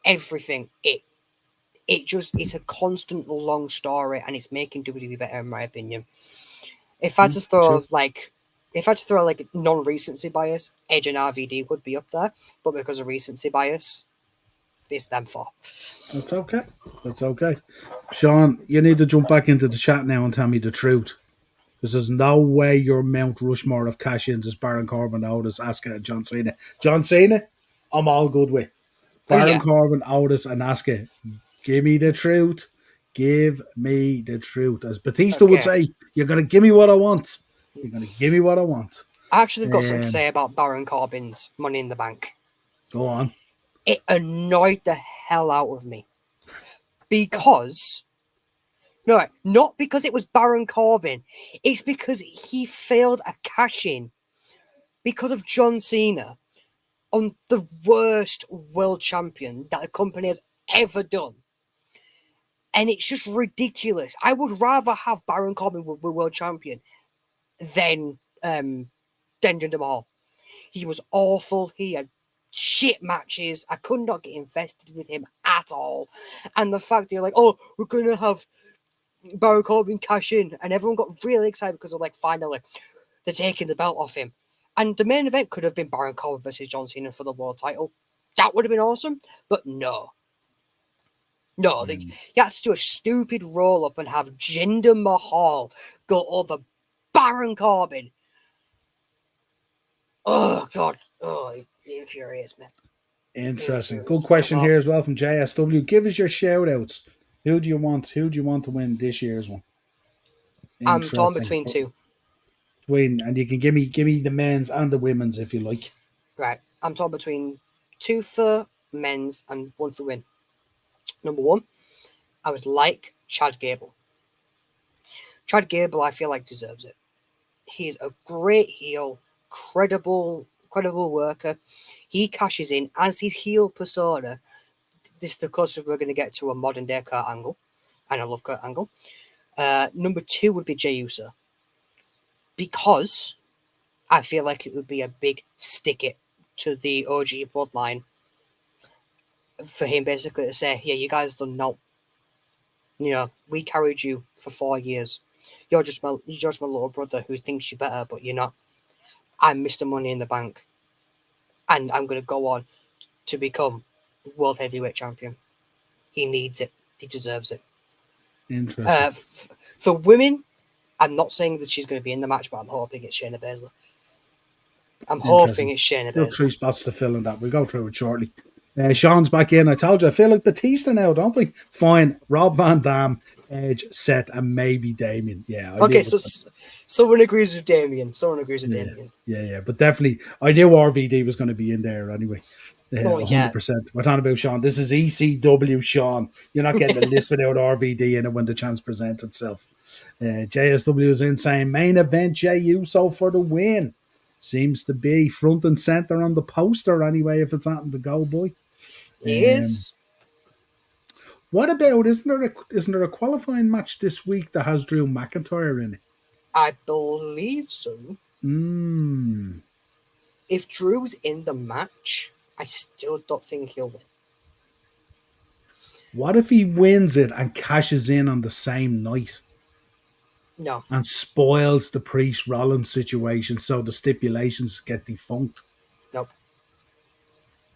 everything. It's a constant long story, and it's making WWE better, in my opinion. If I had to throw non-recency bias, Edge and RVD would be up there, but because of recency bias, it's them 4. That's okay. Sean, you need to jump back into the chat now and tell me the truth. Because there's no way your Mount Rushmore of cash-ins is Baron Corbin, Otis, Asuka, and John Cena. John Cena, I'm all good with. Baron Corbin, Otis, and Asuka. Give me the truth. Give me the truth. As Batista would say, you're going to give me what I want. You're going to give me what I want. I actually got something to say about Baron Corbin's Money in the Bank. Go on. It annoyed the hell out of me. Because... No, not because it was Baron Corbin. It's because he failed a cash-in because of John Cena on the worst world champion that the company has ever done. And it's just ridiculous. I would rather have Baron Corbin with world champion than Jinder Mahal. He was awful. He had shit matches. I could not get invested with him at all. And the fact they're like, oh, we're going to have Baron Corbin cash in, and everyone got really excited because they're like, finally, they're taking the belt off him. And the main event could have been Baron Corbin versus John Cena for the world title. That would have been awesome, but no. You had to do a stupid roll up and have Jinder Mahal go over Baron Corbin. Oh God, it infuriates me. Interesting. Good question here as well from JSW. Give us your shout outs. Who do you want to win this year's one? I'm torn between 2. And you can give me the men's and the women's if you like. Right. I'm torn between 2 for men's and 1 for women. Number 1, I would like Chad Gable. Chad Gable, I feel like, deserves it. He's a great heel, credible worker. He cashes in as his heel persona. This is the closest we're going to get to a modern day Kurt Angle, and I love Kurt Angle. Number 2 would be Jey Uso, because I feel like it would be a big stick it to the OG bloodline for him basically to say, yeah, you guys don't know. You know, we carried you for 4 years. You're just my little brother who thinks you're better, but you're not. I'm Mr. Money in the Bank, and I'm going to go on to become World Heavyweight Champion. He needs it. He deserves it. Interesting. For women, I'm not saying that she's going to be in the match, but I'm hoping it's Shayna Baszler. I'm hoping it's Shayna Baszler. 3 spots to fill in that. We'll go through it shortly. Sean's back in. I told you, I feel like Batista now, don't we? Fine. Rob Van Dam, Edge, Seth, and maybe Damien. Yeah. Okay, so someone agrees with Damien. Someone agrees with Damien. Yeah. But definitely, I knew RVD was going to be in there anyway. Oh, yeah. 100%. We're talking about Sean. This is ECW Sean. You're not getting a list without RVD in it when the chance presents itself. JSW is insane. Main event, Jey Uso for the win. Seems to be front and center on the poster anyway, if it's not the go, boy. He is. What about, isn't there a qualifying match this week that has Drew McIntyre in it? I believe so. If Drew's in the match, I still don't think he'll win. What if he wins it and cashes in on the same night? No. And spoils the Priest Rollins situation so the stipulations get defunct? Nope.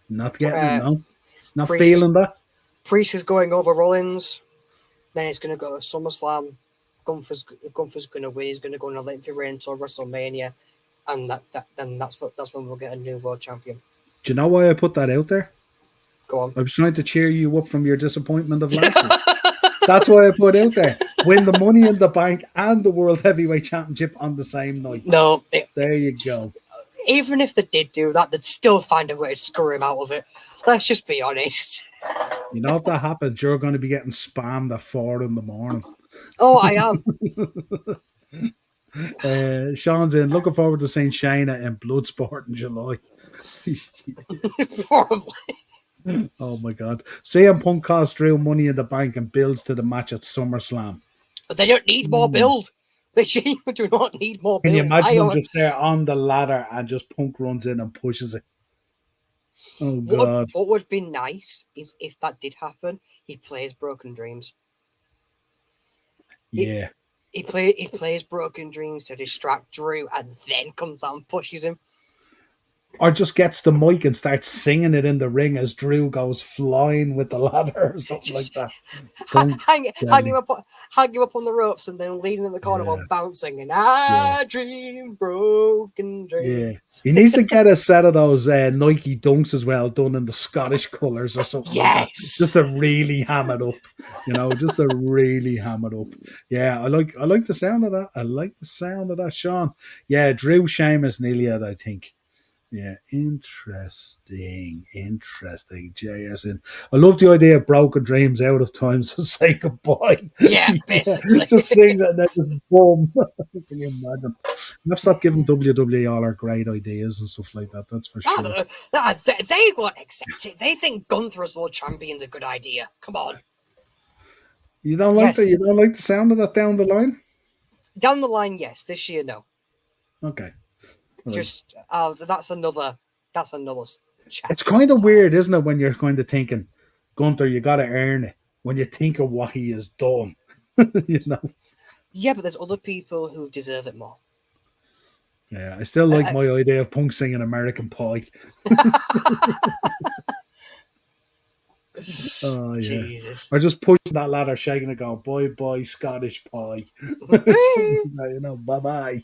Not getting it, no? Not Priest feeling that? Priest is going over Rollins. Then he's going to go to SummerSlam. Gunther's going to win. He's going to go on a lengthy reign until WrestleMania. And that's when we'll get a new world champion. Do you know why I put that out there? Go on. I was trying to cheer you up from your disappointment of last week. That's why I put out there. Win the Money in the Bank and the World Heavyweight Championship on the same night. No. There you go. Even if they did do that, they'd still find a way to screw him out of it. Let's just be honest. You know, if that happens, you're going to be getting spammed at 4 a.m. Oh, I am. Sean's in. Looking forward to seeing Shayna in Bloodsport in July. Oh my God. CM Punk costs Drew Money in the Bank and builds to the match at SummerSlam. But they don't need more build. They do not need more build. Can you imagine them just there on the ladder and just Punk runs in and pushes it? Oh God. What would be nice is if that did happen, he plays Broken Dreams. Yeah. He plays Broken Dreams to distract Drew and then comes out and pushes him. Or just gets the mic and starts singing it in the ring as Drew goes flying with the ladder or something like that. Hang him up on the ropes and then leaning in the corner while bouncing and dream broken dreams. Yeah. He needs to get a set of those Nike dunks as well done in the Scottish colours or something. Yes. Like that. Just to really ham it up. Just to really ham it up. Yeah, I like the sound of that. I like the sound of that, Sean. Yeah, Drew, Sheamus, and Iliad, I think. Yeah, interesting. JSN. I love the idea of broken dreams out of time, so say goodbye. Yeah, basically. Just sings it and then just boom. Can you imagine? Let's stop giving WWE all our great ideas and stuff like that. That's for sure. They won't accept it. They think Gunther as world champion's a good idea. Come on. You don't like that? You don't like the sound of that down the line? Down the line, yes. This year, no. Okay. Just that's another chat. It's kind of weird, isn't it, when you're kind of thinking, Gunther, you got to earn it when you think of what he has done. Yeah, but there's other people who deserve it more. Yeah, I still like my idea of Punk singing American Pie. Oh yeah, Jesus. Or just pushing that ladder, shaking it, going bye bye Scottish pie. Bye bye.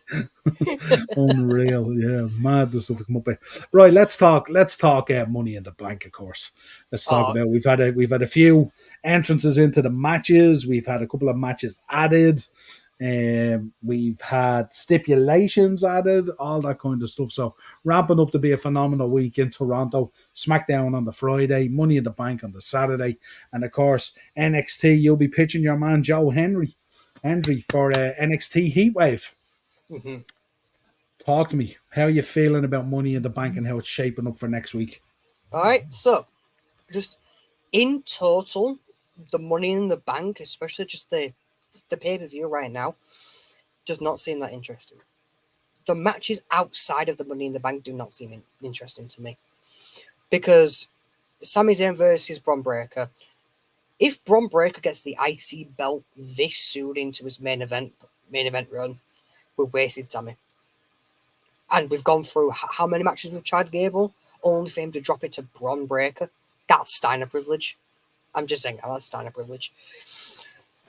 Unreal, yeah, mad the stuff we come up with. Right, let's talk Money in the Bank, of course. Let's talk about we've had a few entrances into the matches. We've had a couple of matches added. We've had stipulations added, all that kind of stuff. So ramping up to be a phenomenal week in Toronto. SmackDown on the Friday, Money in the Bank on the Saturday, and of course NXT. You'll be pitching your man Joe Hendry for NXT Heatwave. Mm-hmm. Talk to me. How are you feeling about Money in the Bank and how it's shaping up for next week? All right, so just in total, the Money in the Bank, especially just the pay-per-view right now, does not seem that interesting. The matches outside of the Money in the Bank do not seem interesting to me. Because Sami Zayn versus Bron Breakker. If Bron Breakker gets the IC belt this soon into his main event run, we're wasted Sami. And we've gone through how many matches with Chad Gable, only for him to drop it to Bron Breakker. That's Steiner privilege. I'm just saying, that's Steiner privilege.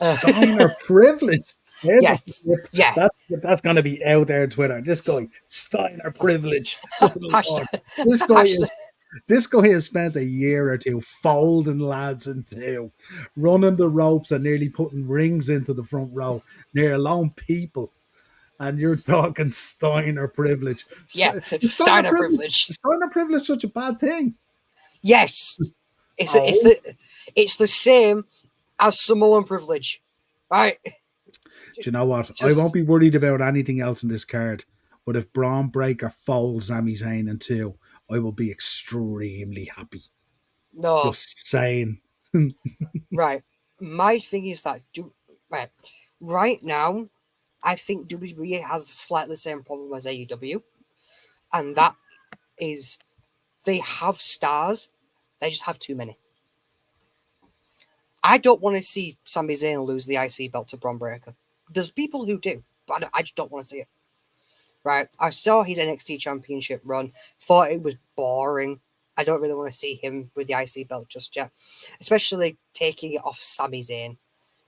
Steiner privilege. Yeah. That's going to be out there on Twitter. This guy, Steiner privilege. This guy is This guy has spent a year or two folding lads in two, running the ropes and nearly putting rings into the front row near alone people. And you're talking Steiner privilege. Yeah, Is Steiner Steiner privilege? privilege. Is Steiner privilege such a bad thing? Yes, Oh, it's the same as Samoan privilege, right? do you know what? I won't Just be worried about anything else in this card. But if Braun Breaker folds Sami Zayn in two, I will be extremely happy. no, Just saying. right. My thing is that right now, I think WWE has slightly the same problem as AEW, and that is they have stars, they just have too many. I don't want to see Sami Zayn lose the IC belt to Braun Breaker. There's people who do, but I just don't want to see it. Right? I saw his NXT Championship run, thought it was boring. I don't really want to see him with the IC belt just yet, especially taking it off Sami Zayn.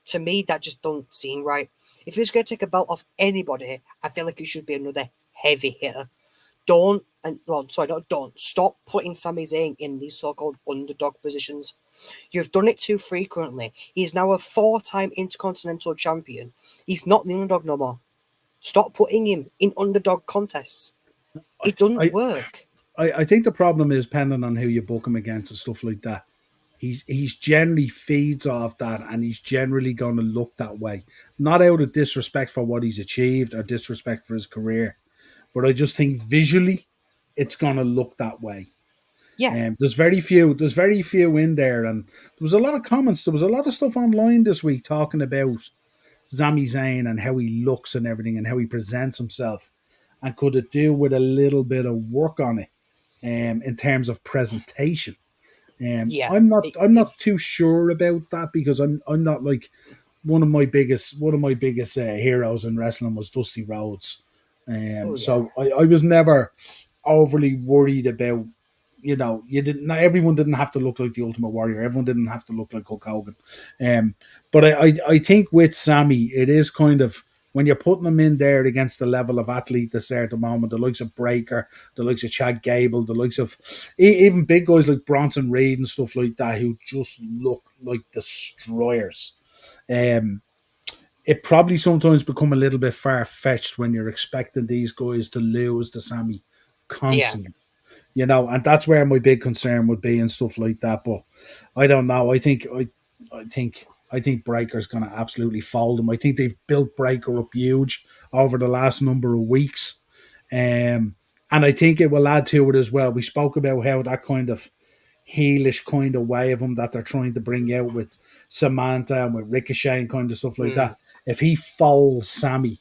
To me, that just don't seem right. If he's going to take a belt off anybody, I feel like it should be another heavy hitter. Don't stop putting Sami Zayn in these so-called underdog positions. You've done it too frequently. He's now a 4-time Intercontinental Champion. He's not the underdog no more. Stop putting him in underdog contests. It doesn't I, work. I think the problem is depending on who you book him against and stuff like that. He's generally feeds off that, and he's generally going to look that way. Not out of disrespect for what he's achieved or disrespect for his career, but I just think visually, it's going to look that way. Yeah. There's very few. There's very few in there, and there was a lot of comments. There was a lot of stuff online this week talking about Sami Zayn and how he looks and everything, and how he presents himself, and could it do with a little bit of work on it, in terms of presentation. Yeah. I'm not too sure about that because I'm not like one of my biggest heroes in wrestling was Dusty Rhodes. Oh yeah. So I was never overly worried about, you didn't. Not everyone didn't have to look like the Ultimate Warrior. Everyone didn't have to look like Hulk Hogan. But I think with Sammy, it is kind of when you're putting him in there against the level of athlete that's there at the moment, the likes of Breaker, the likes of Chad Gable, the likes of even big guys like Bronson Reed and stuff like that, who just look like destroyers. It probably sometimes become a little bit far fetched when you're expecting these guys to lose to Sammy Yeah. constantly. And that's where my big concern would be and stuff like that. But I don't know. I think Breaker's going to absolutely fold him. I think they've built Breaker up huge over the last number of weeks, and I think it will add to it as well. We spoke about how that kind of heelish kind of way of him that they're trying to bring out with Samantha and with Ricochet and kind of stuff like that. If he folds Sammy,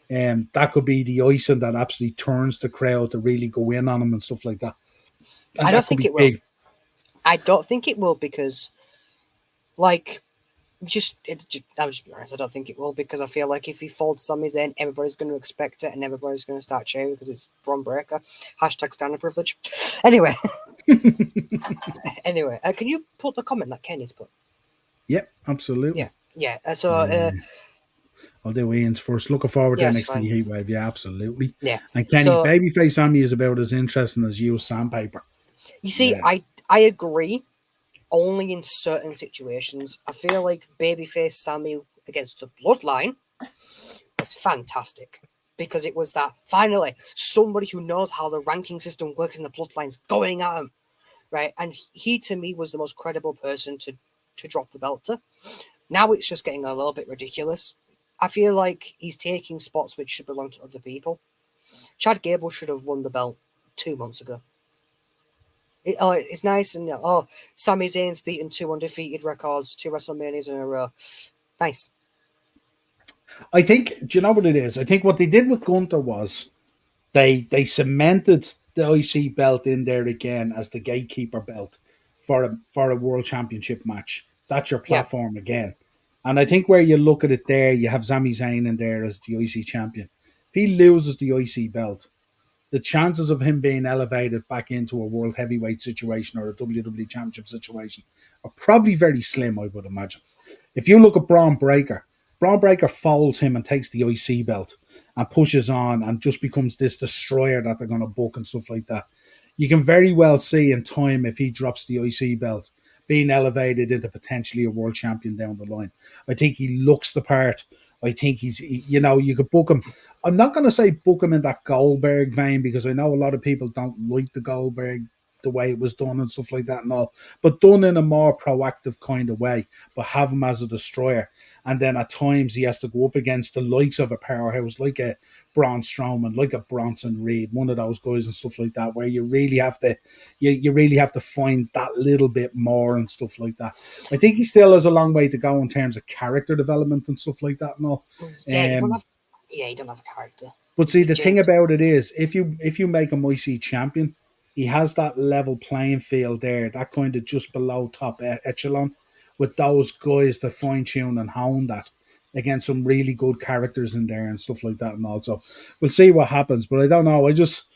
that could be the icing that absolutely turns the crowd to really go in on him and stuff like that. And I that don't could think be it will. big. I don't think it will because, like, I'll just be honest. I don't think it will because I feel like if he folds Sami Zayn, everybody's going to expect it and everybody's going to start cheering because it's Braun Breaker. Hashtag standard privilege. Anyway, can you put the comment that Kenny's put? Yep, absolutely. Yeah. I'll do Ian's first. Looking forward to Yes, NXT fine. Heatwave. Yeah, absolutely. Yeah. And Kenny, So babyface Sammy is about as interesting as used sandpaper. you see, Yeah. I agree. Only in certain situations. I feel like babyface Sammy against the Bloodline was fantastic because it was that finally somebody who knows how the ranking system works in the Bloodlines going at him, right? And he to me was the most credible person to drop the belt to. Now it's just getting a little bit ridiculous. I feel like he's taking spots which should belong to other people. Chad Gable should have won the belt 2 months ago. It's nice and Sami Zayn's beaten 2 undefeated records, 2 WrestleManias in a row. Nice. I think, do you know what it is? I think what they did with Gunther was they cemented the IC belt in there again as the gatekeeper belt for a world championship match. That's your platform again. And I think where you look at it there, you have Sami Zayn in there as the IC champion. If he loses the IC belt, the chances of him being elevated back into a world heavyweight situation or a WWE championship situation are probably very slim, I would imagine. If you look at Braun Breaker folds him and takes the IC belt and pushes on and just becomes this destroyer that they're going to book and stuff like that. you can very well see in time if he drops the IC belt being elevated into potentially a world champion down the line. I think he looks the part. I think you could book him. I'm not going to say book him in that Goldberg vein because I know a lot of people don't like the Goldberg the way it was done and stuff like that and all, but done in a more proactive kind of way, but have him as a destroyer. And then at times he has to go up against the likes of a powerhouse like a Braun Strowman, like a Bronson Reed, one of those guys and stuff like that, where you really have to you really have to find that little bit more and stuff like that. I think he still has a long way to go in terms of character development and stuff like that and all. Yeah, Um, you don't have a character. but see, You the thing genuinely about don't. it is, if you make him IC champion, he has that level playing field there, that kind of just below top echelon, with those guys to fine tune and hone that against some really good characters in there and stuff like that. And also, we'll see what happens. But I don't know. I just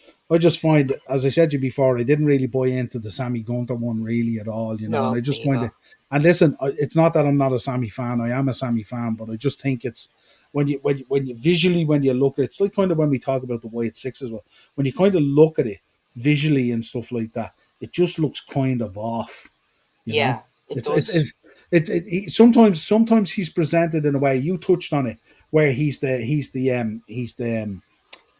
find, as I said to you before, I didn't really buy into the Sammy Gunther one really at all, and No, I just find neither. it. And listen, it's not that I'm not a Sammy fan. I am a Sammy fan, but I just think it's when you visually when you look at it, it's like kind of when we talk about the White Six as well. When you kind of look at it visually and stuff like that, it just looks kind of off. You know, Yeah, it it's it's does. it's, sometimes he's presented in a way you touched on it where he's the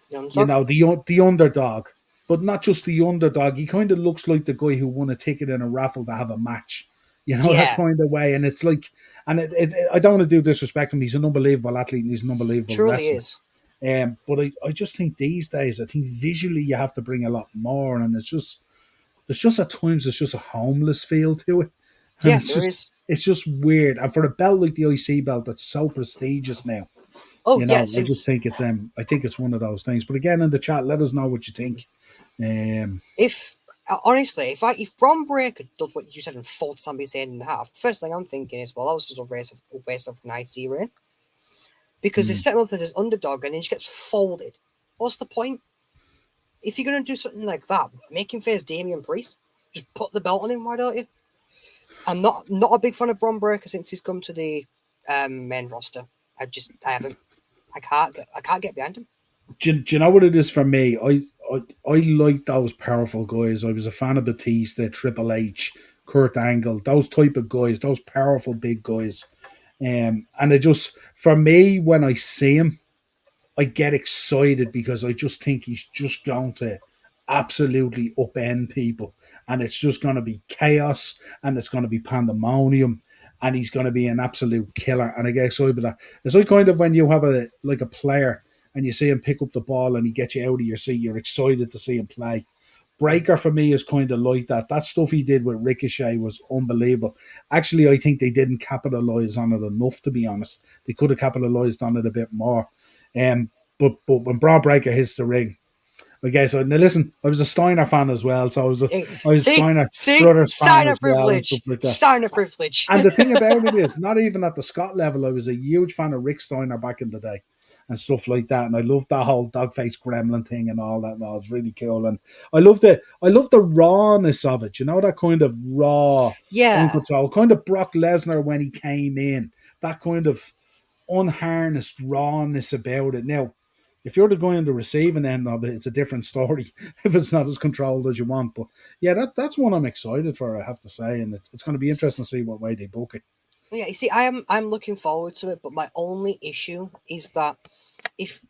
The underdog. the underdog, but not just the underdog. He kind of looks like the guy who won a ticket in a raffle to have a match. That Yeah, kind of way. And it's like, and I don't want to do disrespect him. He's an unbelievable athlete and he's an unbelievable truly wrestler. is. But I just think these days, I think visually you have to bring a lot more, and there's just at times it's just a homeless feel to it, and Yeah, it's there just is. it's just weird. And for a belt like the IC belt that's so prestigious now, Oh yeah, I just since think it's one of those things. But again, in the chat, let us know what you think. if honestly, if Bron Breakker does what you said and folds Sami Zayn in half, first thing I'm thinking is, well, that was just a waste of an IC reign because they Mm. set him up as this underdog and then he gets folded. What's the point? If you're gonna do something like that, make him face Damian Priest. Just put the belt on him. Why don't you? I'm not a big fan of Bron Breakker since he's come to the main roster. I haven't I can't get behind him. Do you know what it is for me? I like those powerful guys. I was a fan of Batista, Triple H, Kurt Angle, those type of guys, those powerful big guys. And it just for me when I see him, I get excited because I just think he's just going to absolutely upend people, and it's just going to be chaos, and it's going to be pandemonium, and he's going to be an absolute killer. And I get excited about that. It's like kind of when you have a player and you see him pick up the ball and he gets you out of your seat, you're excited to see him play. Breaker for me is kind of like that. That stuff he did with Ricochet was unbelievable. Actually, I think they didn't capitalize on it enough, to be honest. They could have capitalized on it a bit more. But when Braun Breaker hits the ring, okay, so now listen, I was a Steiner fan as well, so I was Steiner See, Brothers fan Steiner as well and stuff privilege, like that. Steiner privilege. And the thing about it is, not even at the Scott level, I was a huge fan of Rick Steiner back in the day and stuff like that. And I loved that whole dogface gremlin thing and all that. And all. It was really cool. And I love the rawness of it. That kind of raw, Yeah, uncontrolled, kind of Brock Lesnar when he came in. That kind of unharnessed rawness about it. Now, if you're the guy on the receiving end of it, it's a different story if it's not as controlled as you want. But yeah, that's one I'm excited for, I have to say, and it's going to be interesting to see what way they book it. yeah. You see, I'm looking forward to it, but my only issue is that if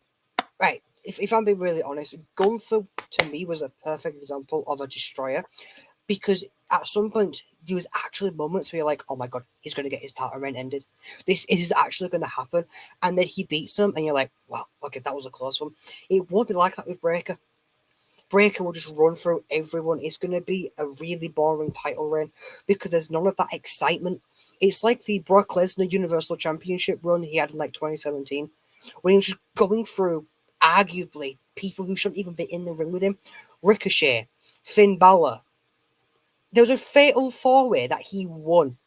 right, if I'm being really honest, Gunther to me was a perfect example of a destroyer because at some point there was actually moments where you're like, oh my god, he's going to get his title reign ended. This is actually going to happen, and then he beats him, and you're like, wow, okay, that was a close one. It won't be like that with Breaker. Breaker will just run through everyone. It's going to be a really boring title reign because there's none of that excitement. It's like the Brock Lesnar Universal Championship run he had in like 2017 when he was just going through arguably people who shouldn't even be in the ring with him. Ricochet, Finn Balor. There was a fatal four-way that he won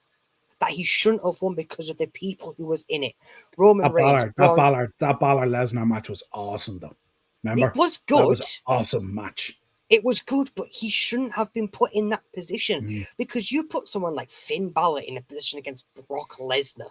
that he shouldn't have won because of the people who was in it. Roman That Reigns, Balor, that Braun. Balor, that Balor Lesnar match was awesome, though. It Remember, was that good. was an awesome match. It was good, but he shouldn't have been put in that position Mm. because you put someone like Finn Balor in a position against Brock Lesnar.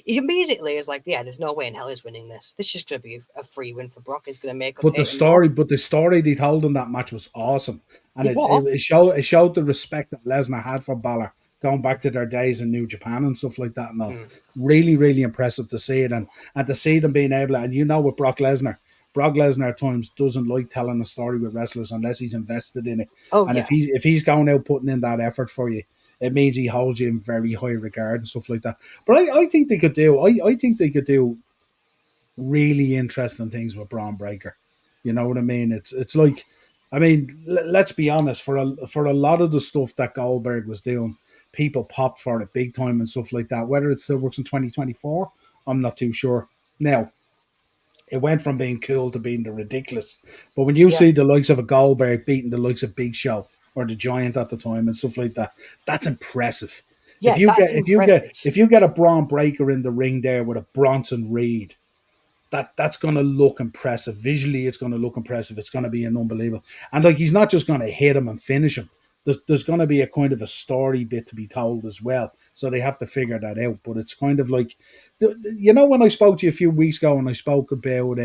he immediately is like, yeah, there's no way in hell he's winning this. This is just going to be a free win for Brock. It's going to make us But the hate him more. story they told in that match was awesome, and It was. it showed the respect that Lesnar had for Balor going back to their days in New Japan and stuff like that. And all, really, really impressive to see it, and to see them being able, and with Brock Lesnar. Brock Lesnar at times doesn't like telling a story with wrestlers unless he's invested in it. Oh, And yeah. if he's going out putting in that effort for you, it means he holds you in very high regard and stuff like that. But I think they could do. I think they could do really interesting things with Braun Breaker. You know what I mean? It's like, I mean, let's be honest. For a lot of the stuff that Goldberg was doing, people popped for it big time and stuff like that. Whether it still works in 2024, I'm not too sure. Now, it went from being cool to being the ridiculous. But when you see the likes of a Goldberg beating the likes of Big Show or the Giant at the time and stuff like that, that's impressive. Yeah, that's impressive. If you get a Braun Breaker in the ring there with a Bronson Reed, that's going to look impressive. Visually, it's going to look impressive. It's going to be an unbelievable. And like, he's not just going to hit him and finish him. There's going to be a kind of a story bit to be told as well. So they have to figure that out. But it's kind of like, when I spoke to you a few weeks ago and I spoke about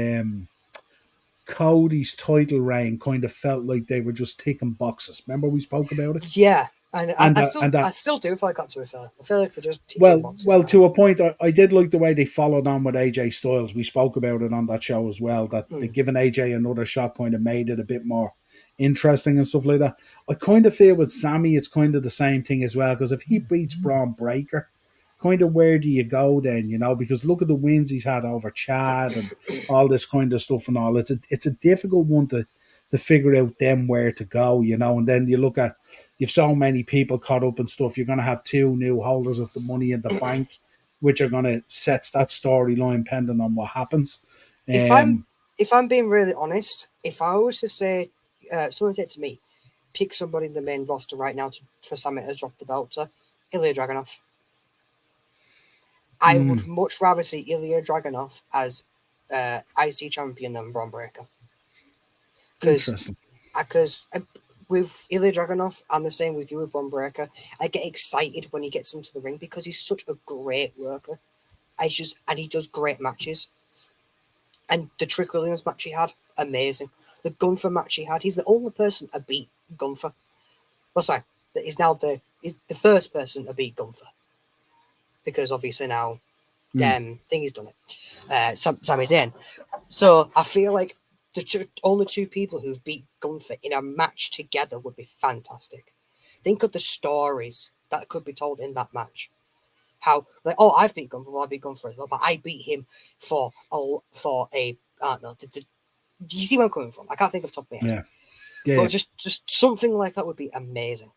Cody's title reign, kind of felt like they were just ticking boxes. Remember we spoke about it? Yeah. And I still do feel like that, to be fair. I feel like they're just ticking boxes. Well, to a point, I did like the way they followed on with AJ Styles. We spoke about it on that show as well, that they giving AJ another shot kind of made it a bit more interesting and stuff like that. I kind of feel with Sammy, it's kind of the same thing as well, because if he beats Braun Breaker, kind of where do you go then, because look at the wins he's had over Chad and all this kind of stuff and all. It's a difficult one to figure out them where to go, and then you look at, you've so many people caught up and stuff, you're going to have two new holders of the Money in the Bank, which are going to set that storyline pending on what happens. If I'm being really honest, if I was to say, someone said to me, pick somebody in the main roster right now for Sammy to drop the belt to, Ilya Dragunov. I would much rather see Ilya Dragunov as IC champion than Braun Breaker. Because with Ilya Dragunov, I'm the same with you with Braun Breaker. I get excited when he gets into the ring because he's such a great worker. And he does great matches. And the Trick Williams match he had, amazing. The Gunther match he had, he's the only person to beat Gunther. Well, sorry, he's the first person to beat Gunther. Because obviously now, Thingy's done it. Sami Zayn. So I feel like the only two people who've beat Gunther in a match together would be fantastic. Think of the stories that could be told in that match. How, like, I've beat Gunther, well, I beat Gunther as well, but I beat him for a I don't know. Do you see where I'm coming from? I can't think of the top of my head. Yeah. But just something like that would be amazing.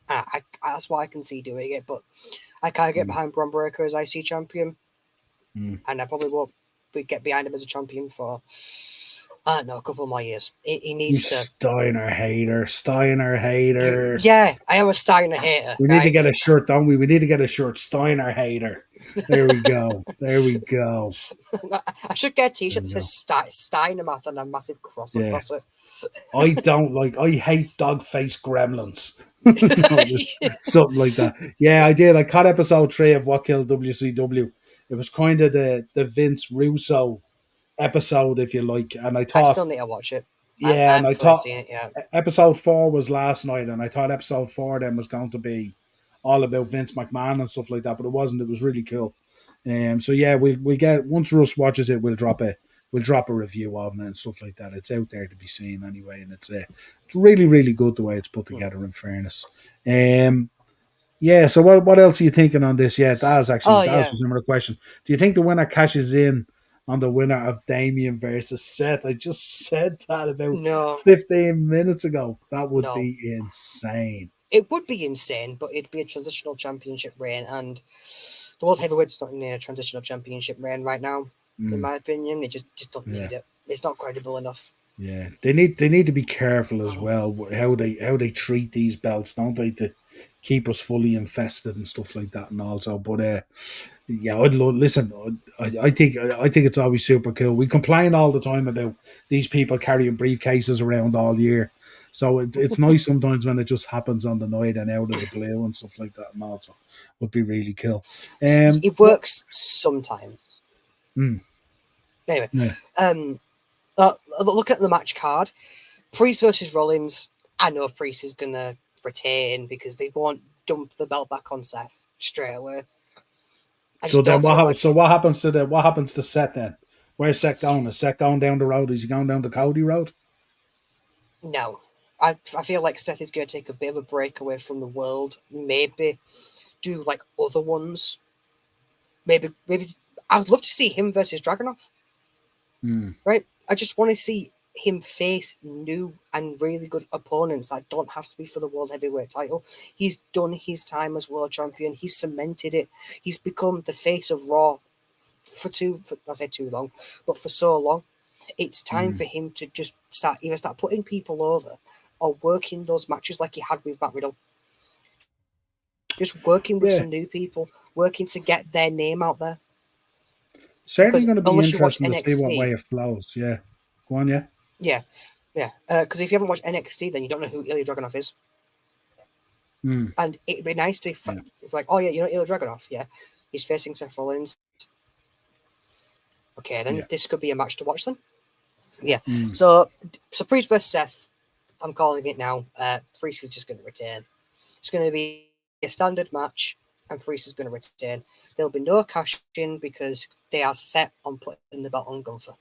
That's why I can see doing it, but I can't get behind Braun Breaker as IC champion, and I probably won't get behind him as a champion for I don't know, a couple more years. He needs to. Steiner hater. Yeah, I am a Steiner hater. We need to get a shirt, don't we? We need to get a shirt. Steiner hater. There we go. I should get a t-shirt that says Steiner Math and a massive cross across it. I hate dog face gremlins. Something like that. Yeah, I did. I caught episode 3 of What Killed WCW. It was kind of the Vince Russo episode, if you like, and I thought I still need to watch it. Yeah, and I thought episode 4 was last night, and I thought episode 4 then was going to be all about Vince McMahon and stuff like that, but it wasn't. It was really cool. So yeah, we'll get, once Russ watches it, we'll drop a review of it and stuff like that. It's out there to be seen anyway, and it's really, really good the way it's put together. In fairness, yeah. So what else are you thinking on this? Yeah, Daz was another question. Do you think the winner cashes in on the winner of Damien versus Seth? I just said that about 15 minutes ago. That would be insane. It would be insane, but it'd be a transitional championship reign, and the World Heavyweight's not in a transitional championship reign right now. In my opinion, they just don't need it. It's not credible enough. Yeah, they need to be careful as well how they treat these belts, don't they, to keep us fully infested and stuff like that, and also. But yeah, I'd listen. I think it's always super cool. We complain all the time about these people carrying briefcases around all year. So it's nice sometimes when it just happens on the night and out of the blue and stuff like that. And also would be really cool. It works sometimes. Anyway, yeah. Looking at the match card, Priest versus Rollins. I know Priest is gonna retain because they won't dump the belt back on Seth straight away. So then what happens to Seth then? Where's Seth going? Is Seth going down the road? Is he going down the Cody road? No. I feel like Seth is going to take a bit of a break away from the world. Maybe do like other ones. Maybe I'd love to see him versus Dragunov. Right? I just want to see him face new and really good opponents that don't have to be for the world heavyweight title. He's done his time as world champion. He's cemented it. He's become the face of Raw for so long. It's time for him to just start putting people over or working those matches like he had with Matt Riddle. Just working with some new people, working to get their name out there. Certainly going to be interesting to see what way it flows. Yeah. Go on, yeah. Yeah. Because if you haven't watched NXT, then you don't know who Ilya Dragunov is. And it'd be nice to like, oh yeah, you know Ilya Dragunov? Yeah. He's facing Seth Rollins. Okay, then this could be a match to watch then. Yeah. So Priest versus Seth, I'm calling it now. Priest is just going to retain. It's going to be a standard match, and Priest is going to retain. There'll be no cash in because they are set on putting the belt on Gunther.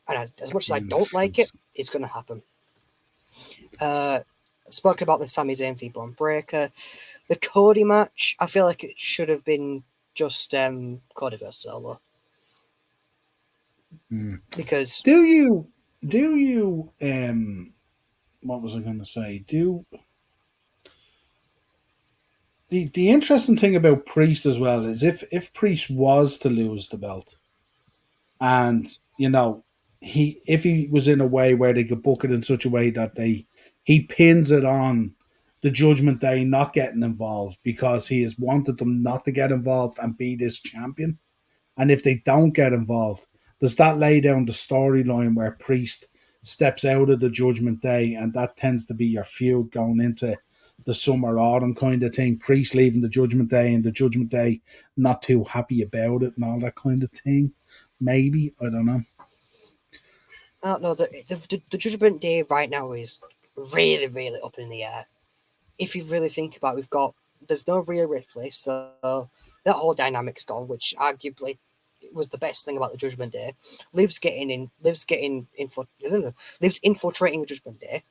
And as much as I don't like it, it's going to happen. Spoken about the Sami Zayn v Braun Breaker. The Cody match, I feel like it should have been just Cody versus Solo. Because do you what was I going to say? The interesting thing about Priest as well is if Priest was to lose the belt, and if he was in a way where they could book it in such a way that he pins it on the Judgment Day not getting involved because he has wanted them not to get involved and be this champion, and if they don't get involved, does that lay down the storyline where Priest steps out of the Judgment Day, and that tends to be your feud going into the summer autumn kind of thing? Priest leaving the Judgment Day and the Judgment Day not too happy about it and all that kind of thing. Maybe, I don't know. I don't know. The Judgment Day right now is really, really up in the air. If you really think about it, there's no Rhea Ripley, so that whole dynamic's gone, which arguably was the best thing about the Judgment Day. Liv's infiltrating the Judgment Day.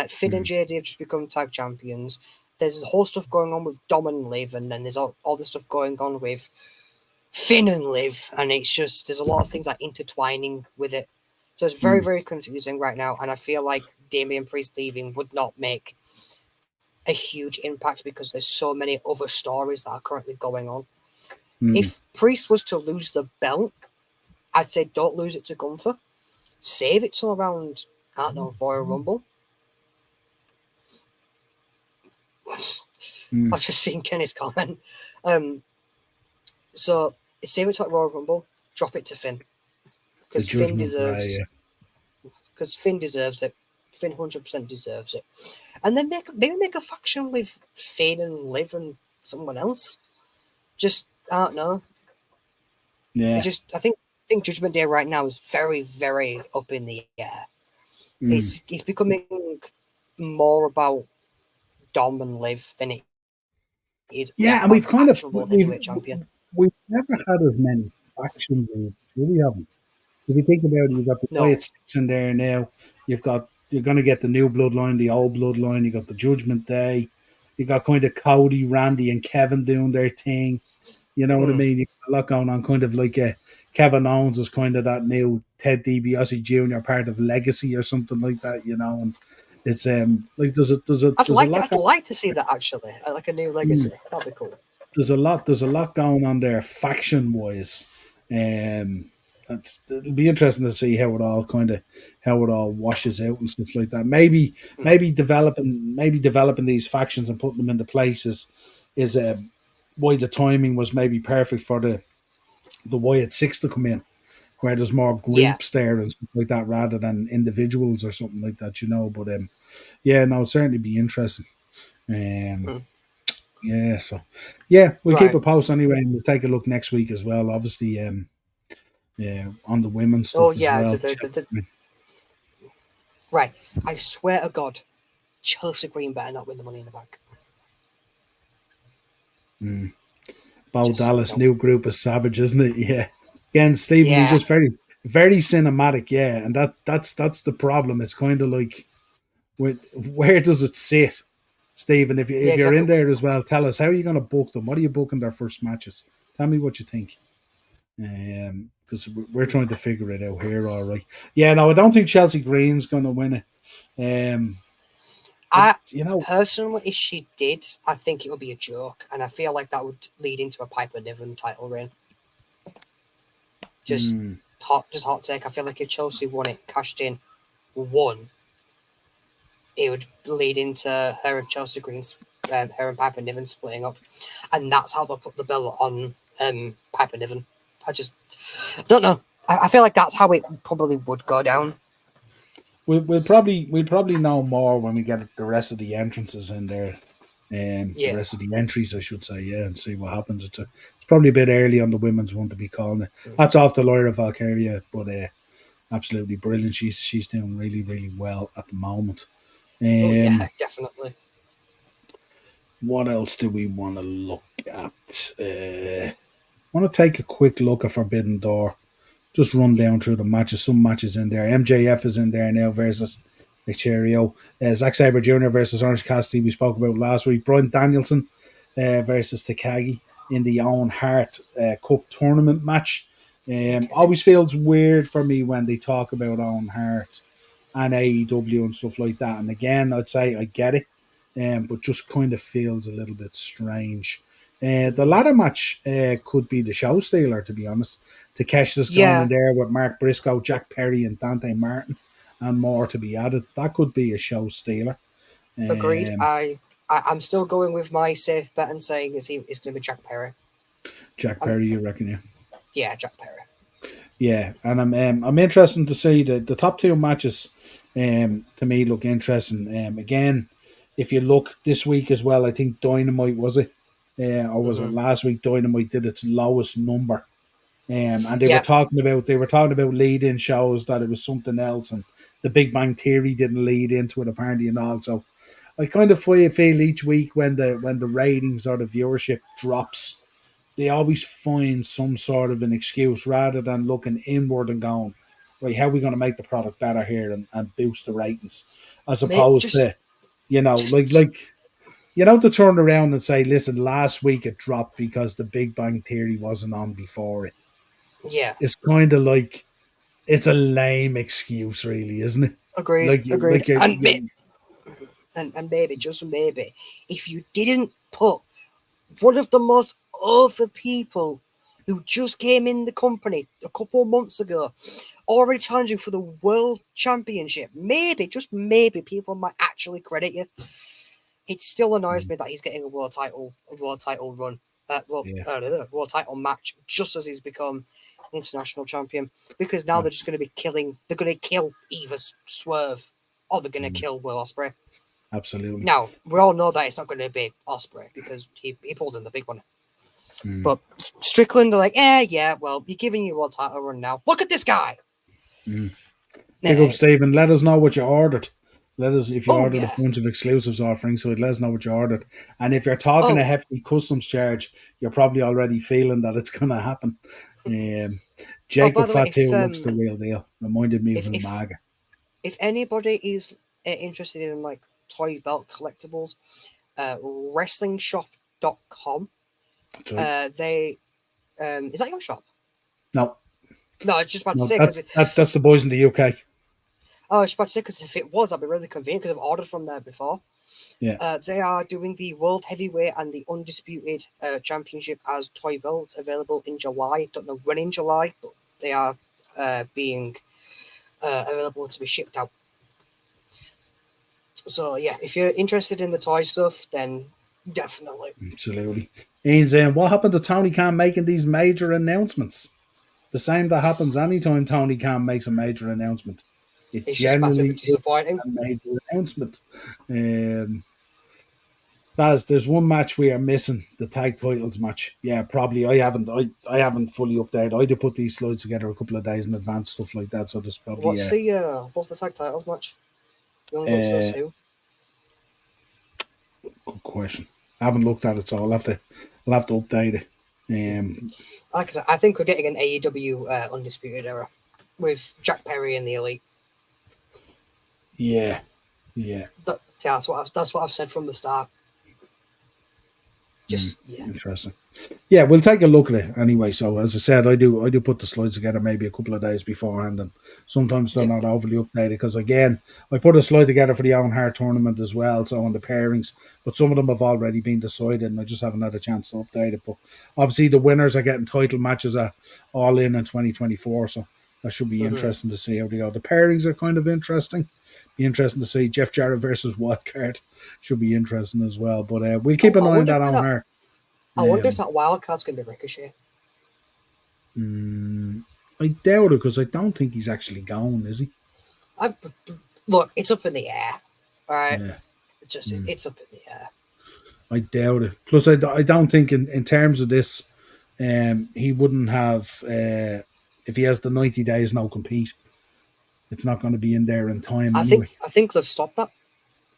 Finn and JD have just become tag champions. There's a whole stuff going on with Dom and Liv, and then there's all the stuff going on with Finn and Liv, and it's just there's a lot of things like intertwining with it. So it's very, very confusing right now, and I feel like Damian Priest leaving would not make a huge impact because there's so many other stories that are currently going on. If Priest was to lose the belt, I'd say don't lose it to Gunther. Save it till around, I don't know, Royal Rumble. I've just seen Kenny's comment. So save it till Royal Rumble, drop it to Finn. Because Finn deserves it. Finn 100% deserves it. And then maybe make a faction with Finn and Liv and someone else. Just, I don't know. Yeah. It's just, I think Judgment Day right now is very, very up in the air. It's becoming more about Dom and Liv than it is. Yeah, and we've kind of champion. We've never had as many factions as we haven't. If you think about it, you've got the Quiet Six in there now. You're going to get the new bloodline, the old bloodline. You got the Judgment Day. You got kind of Cody, Randy, and Kevin doing their thing. You know what I mean? You've got a lot going on, kind of like Kevin Owens is kind of that new Ted DiBiase Jr. part of Legacy or something like that, And it's like I'd like to see that actually, like a new Legacy. That'd be cool. There's a lot going on there faction wise. It'll be interesting to see how it all washes out and stuff like that. Maybe developing these factions and putting them into places is why the timing was maybe perfect for the Wyatt Six to come in, where there's more Yeah. groups there and stuff like that rather than individuals or something like that, But yeah, no, it'd certainly be interesting. Mm. Yeah, so yeah, we'll keep Right. a post anyway, and we'll take a look next week as well. Obviously, yeah, on the women's Oh stuff as yeah. well. Right. I swear to God, Chelsea Green better not win the Money in the Bank. Bo Just Dallas, no. new group of savage, isn't it? Yeah. Again, Stephen, you're Yeah. just very, very cinematic. Yeah, and that's the problem. It's kind of like, where does it sit, Stephen? If Yeah. you're Exactly. in there as well, tell us how are you going to book them. What are you booking their first matches? Tell me what you think. Because we're trying to figure it out here. All right. Yeah. No, I don't think Chelsea Green's going to win it. I You know, personally, if she did, I think it would be a joke, and I feel like that would lead into a Piper Niven title reign. Just hot take. I feel like if Chelsea won it, cashed in, won, it would lead into her and Chelsea Green's, her and Piper Niven splitting up, and that's how they'll put the belt on Piper Niven. I just don't know. I feel like that's how it probably would go down. we'll probably know more when we get the rest of the entrances in there. The Yeah. rest of the entries, I should say, yeah, and see what happens. It's probably a bit early on the women's one to be calling it. That's off to Lyra Valkyria, but absolutely brilliant. She's doing really, really well at the moment. Oh yeah, definitely. What else do we want to look at? Want to take a quick look at Forbidden Door. Just run down through the matches. Some matches in there. MJF is in there now versus Cheerio. Zack Sabre Jr. versus Orange Cassidy, we spoke about last week. Bryan Danielson versus Takagi in the Owen Hart Cup tournament match. Always feels weird for me when they talk about Owen Hart and AEW and stuff like that. And again, I'd say I get it, but just kind of feels a little bit strange. The ladder match could be the show stealer, to be honest. Takeshi's gone in there with Mark Briscoe, Jack Perry, and Dante Martin, and more to be added. That could be a show stealer. Agreed. I'm still going with my safe bet and saying it's going to be Jack Perry. Jack Perry, you reckon? Yeah, Jack Perry. Yeah, and I'm interested to see the top two matches. To me, look interesting. Again, if you look this week as well, I think Dynamite was it, or was it last week? Dynamite did its lowest number. And they were talking about lead-in shows that it was something else, and the Big Bang Theory didn't lead into it apparently, and also I kind of feel each week when the ratings or the viewership drops, they always find some sort of an excuse rather than looking inward and going, right, how are we going to make the product better here and boost the ratings, as opposed to to turn around and say, listen, last week it dropped because the Big Bang Theory wasn't on before it. Yeah. It's kind of like, it's a lame excuse, really, isn't it? Agreed. Agreed. And maybe, just maybe, if you didn't put one of the most awful people who just came in the company a couple of months ago, already challenging for the World Championship, maybe, just maybe, people might actually credit you. It still annoys me that he's getting a world title run, world title match just as he's become international champion, because now they're just going to be killing. They're going to kill either Swerve or they're going to kill Will Ospreay. Absolutely. Now we all know that it's not going to be Ospreay because he pulls in the big one. But Strickland are like, yeah, well, you're giving you a world title run now. Look at this guy. Pick up, Stephen. Let us know what you ordered. Let us, if you ordered a bunch of exclusives offering, so let us know what you ordered. And if you're talking a hefty customs charge, you're probably already feeling that it's going to happen. Jacob Fatu looks the real deal. Reminded me of Umaga. If anybody is interested in like toy belt collectibles, WrestlingShop.com. They is that your shop? No, I was just about to say that's the boys in the UK. Oh, I was about to say, because if it was, that'd be really convenient because I've ordered from there before. Yeah. They are doing the World Heavyweight and the Undisputed Championship as toy belts available in July. Don't know when in July, but they are being available to be shipped out. So, yeah, if you're interested in the toy stuff, then definitely. Absolutely. Ian's saying, what happened to Tony Khan making these major announcements? the same that happens anytime Tony Khan makes a major announcement. It It's just massively generally is disappointing. a major announcement. There's one match we are missing, the tag titles match. Yeah, probably I haven't fully updated. I did put these slides together a couple of days in advance, stuff like that. So there's probably What's the tag titles match? Young Bucks uh, versus who? good question. I haven't looked at it, so I'll have to update it. Like I said, I think we're getting an AEW Undisputed Era with Jack Perry and the Elite. Yeah. That's what I've said from the start. Interesting. Yeah, we'll take a look at it anyway. So as I said, I do put the slides together maybe a couple of days beforehand, and sometimes they're not overly updated because again, I put a slide together for the Owen Hart tournament as well, so on the pairings, but some of them have already been decided, and I just haven't had a chance to update it. But obviously, the winners are getting title matches at All In 2024, so that should be interesting to see how they go. The pairings are kind of interesting. Be interesting to see Jeff Jarrett versus Wildcard. Should be interesting as well. But we'll keep an eye on that on her. I wonder if that Wildcard's going to be Ricochet. I doubt it because I don't think he's actually gone, is he? Look, it's up in the air. All right. Yeah. It's up in the air. I doubt it. Plus, I don't think in terms of this, he wouldn't have, if he has the 90 days no compete, it's not going to be in there in time anyway. I think they've stopped that.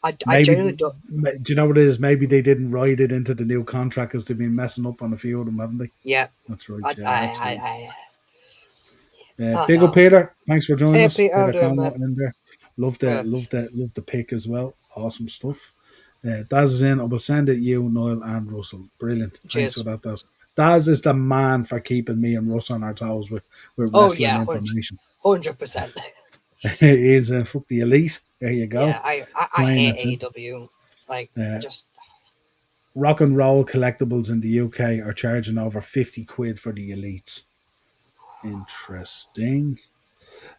I genuinely don't. Do you know what it is? Maybe they didn't write it into the new contract because they've been messing up on a few of them, haven't they? Yeah. That's right. Big up, Peter. Thanks for joining us. Peter in there. Love the pick as well. Awesome stuff. Daz is in. I will send it you, Niall and Russell. Brilliant. Cheers. Thanks for that, Daz. Daz is the man for keeping me and Russ on our toes with wrestling information. 100%. He's fuck the Elite. There you go. Yeah, I hate AEW. Just rock and roll collectibles in the UK are charging over 50 quid for the Elites. Interesting.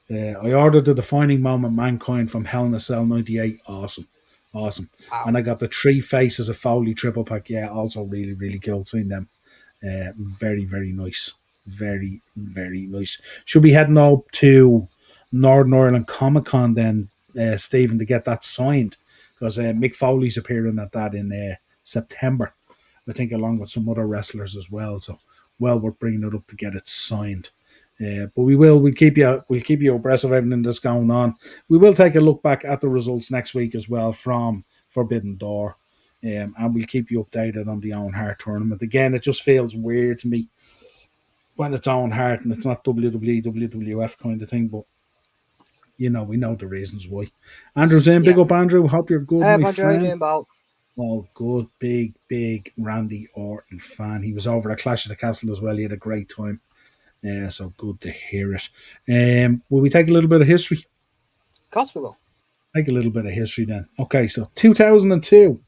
I ordered the Defining Moment Mankind from Hell in a Cell 98. Awesome. Wow. And I got the 3 Faces of Foley triple pack. Yeah, also really, really cool seeing them. Very, very nice. Very, very nice. Should be heading up to Northern Ireland Comic Con then, Stephen, to get that signed because Mick Foley's appearing at that in September, I think, along with some other wrestlers as well. So, well, we're bringing it up to get it signed. But we'll keep you abreast of everything that's going on. We will take a look back at the results next week as well from Forbidden Door, and we'll keep you updated on the Owen Hart tournament. Again, it just feels weird to me when it's Owen Hart and it's not WWE, WWF kind of thing, but we know the reasons why. Andrew's in. Big up, Andrew. Hope you're good, my friend. Oh, good. Big Randy Orton fan. He was over at Clash of the Castle as well. He had a great time. So good to hear it. Will we take a little bit of history? Of course we will. Take a little bit of history then. Okay, so 2002,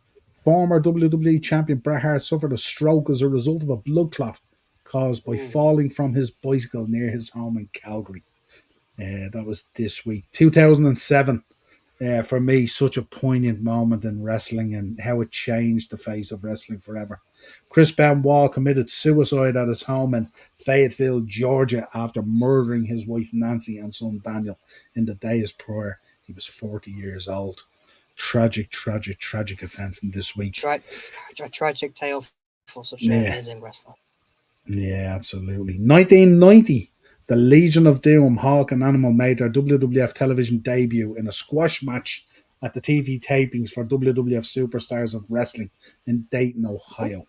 former WWE champion Bret Hart suffered a stroke as a result of a blood clot caused by falling from his bicycle near his home in Calgary. That was this week. 2007, for me, such a poignant moment in wrestling and how it changed the face of wrestling forever. Chris Benoit committed suicide at his home in Fayetteville, Georgia, after murdering his wife Nancy and son Daniel in the days prior. He was 40 years old. Tragic event from this week. Tragic tale for such an amazing wrestler. Yeah, absolutely. 1990. The Legion of Doom, Hawk and Animal made their WWF television debut in a squash match at the TV tapings for WWF Superstars of Wrestling in Dayton, Ohio.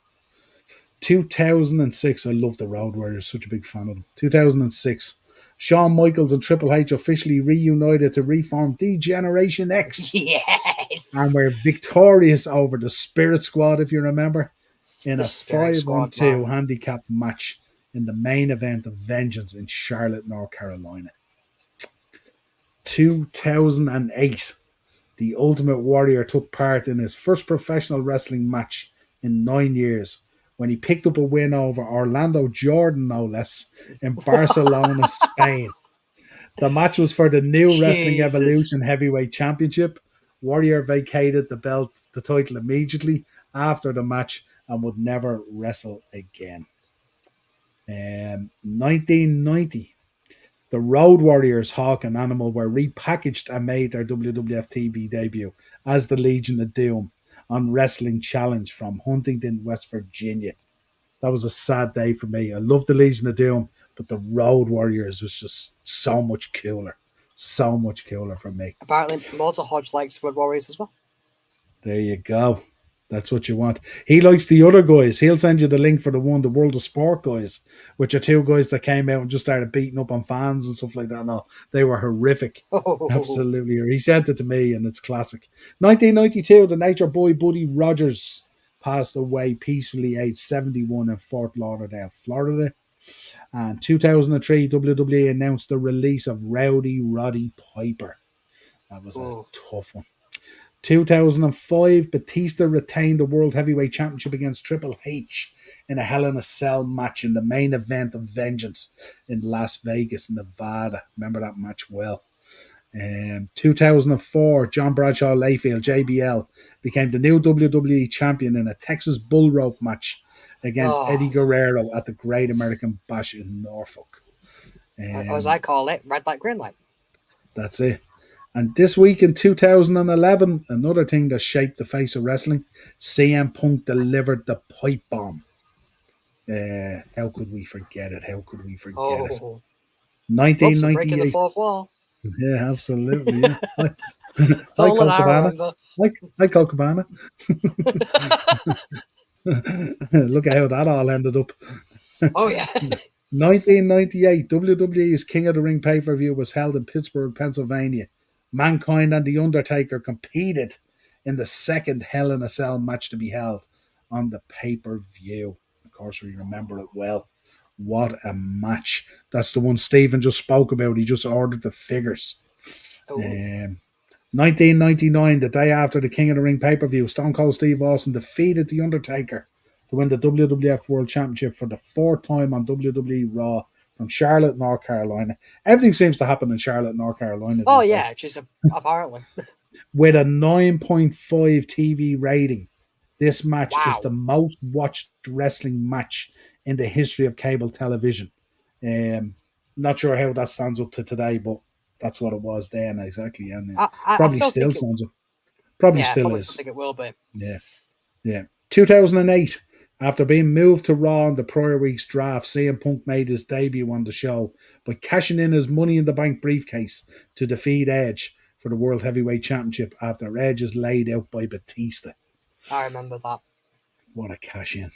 2006, I love the Road Warriors, such a big fan of them. 2006, Shawn Michaels and Triple H officially reunited to reform D-Generation X. Yes! And were victorious over the Spirit Squad, if you remember, in a 5-on-2 handicap match in the main event of Vengeance in Charlotte, North Carolina. 2008, the Ultimate Warrior took part in his first professional wrestling match in 9 years when he picked up a win over Orlando Jordan, no less, in Barcelona, Spain. The match was for the new Wrestling Evolution Heavyweight Championship. Warrior vacated the title immediately after the match and would never wrestle again. 1990, the Road Warriors, Hawk and Animal, were repackaged and made their WWF TV debut as the Legion of Doom on Wrestling Challenge from Huntington, West Virginia. That was a sad day for me. I loved the Legion of Doom, but the Road Warriors was just so much cooler. So much cooler for me. Apparently, Mortal Hodge likes Road Warriors as well. There you go. That's what you want. He likes the other guys. He'll send you the link for the World of Sport guys, which are two guys that came out and just started beating up on fans and stuff like that. No, they were horrific. Absolutely. He sent it to me and it's classic. 1992, the Nature Boy Buddy Rogers passed away peacefully, aged 71 in Fort Lauderdale, Florida. And 2003, WWE announced the release of Rowdy Roddy Piper. That was a tough one. 2005, Batista retained the World Heavyweight Championship against Triple H in a Hell in a Cell match in the main event of Vengeance in Las Vegas, Nevada. Remember that match well. 2004, John Bradshaw Layfield, JBL, became the new WWE champion in a Texas bull rope match against Eddie Guerrero at the Great American Bash in Norfolk. As I call it, red light, green light. That's it. And this week in 2011, another thing that shaped the face of wrestling, CM Punk delivered the pipe bomb. How could we forget it? How could we forget it? 1998. Breaking the fourth wall. Yeah, absolutely. Yeah. Hi, Colt Cabana. Hi, Colt Cabana. Look at how that all ended up. Oh, yeah. 1998, WWE's King of the Ring pay-per-view was held in Pittsburgh, Pennsylvania. Mankind and The Undertaker competed in the second Hell in a Cell match to be held on the pay-per-view. Of course, we remember it well. What a match. That's the one Stephen just spoke about. He just ordered the figures. 1999, the day after the King of the Ring pay-per-view, Stone Cold Steve Austin defeated The Undertaker to win the WWF World Championship for the fourth time on WWE Raw from Charlotte, North Carolina. Everything seems to happen in Charlotte, North Carolina. Oh, yeah, just apparently. With a 9.5 TV rating, this match is the most watched wrestling match in the history of cable television. Not sure how that stands up to today, but that's what it was then, exactly. And probably still stands up. Probably still is. I think it will be. Yeah. 2008, after being moved to Raw in the prior week's draft, CM Punk made his debut on the show by cashing in his Money in the Bank briefcase to defeat Edge for the World Heavyweight Championship after Edge is laid out by Batista. I remember that. What a cash in.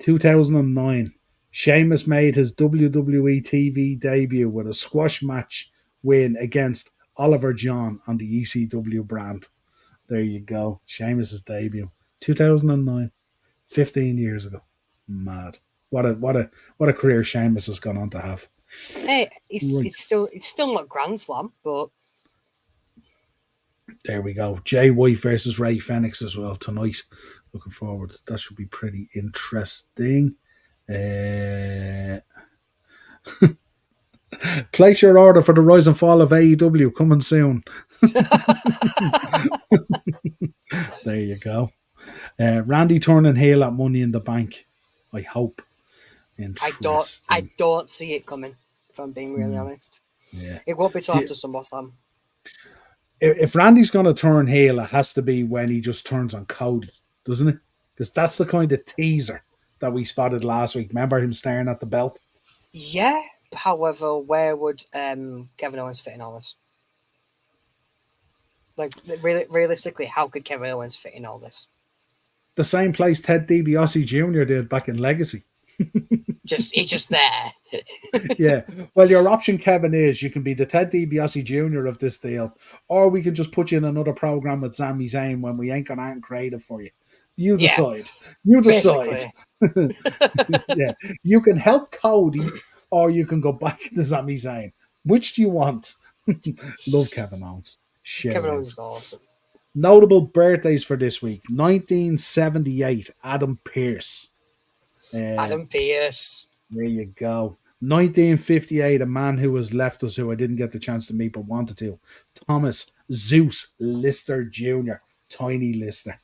2009, Sheamus made his WWE TV debut with a squash match win against Oliver John on the ECW brand. There you go. Sheamus' debut. 2009. 15 years ago. Mad. What a career Sheamus has gone on to have. Hey, it's still not Grand Slam, but there we go. Jay White versus Ray Phoenix as well tonight. Looking forward. That should be pretty interesting. Place your order for the rise and fall of AEW coming soon. There you go. Randy turning heel at Money in the Bank. I hope. I don't see it coming, if I'm being really honest. Yeah. It won't be till after SummerSlam. If Randy's going to turn heel, it has to be when he just turns on Cody, doesn't it? Because that's the kind of teaser that we spotted last week. Remember him staring at the belt? Yeah. However, where would Kevin Owens fit in all this? Like, realistically, how could Kevin Owens fit in all this? The same place Ted DiBiase Jr. did back in Legacy. He's just there. Yeah. Well, your option, Kevin, is you can be the Ted DiBiase Jr. of this deal, or we can just put you in another program with Sami Zayn when we ain't got anything creative for you. You decide. You decide. Yeah. You can help Cody, or you can go back to Sami Zayn. Which do you want? Love Kevin Owens. Kevin Owens is awesome. Notable birthdays for this week. 1978, Adam Pearce. Adam Pearce. There you go. 1958, a man who has left us who I didn't get the chance to meet but wanted to. Thomas Zeus Lister Jr. Tiny Lister.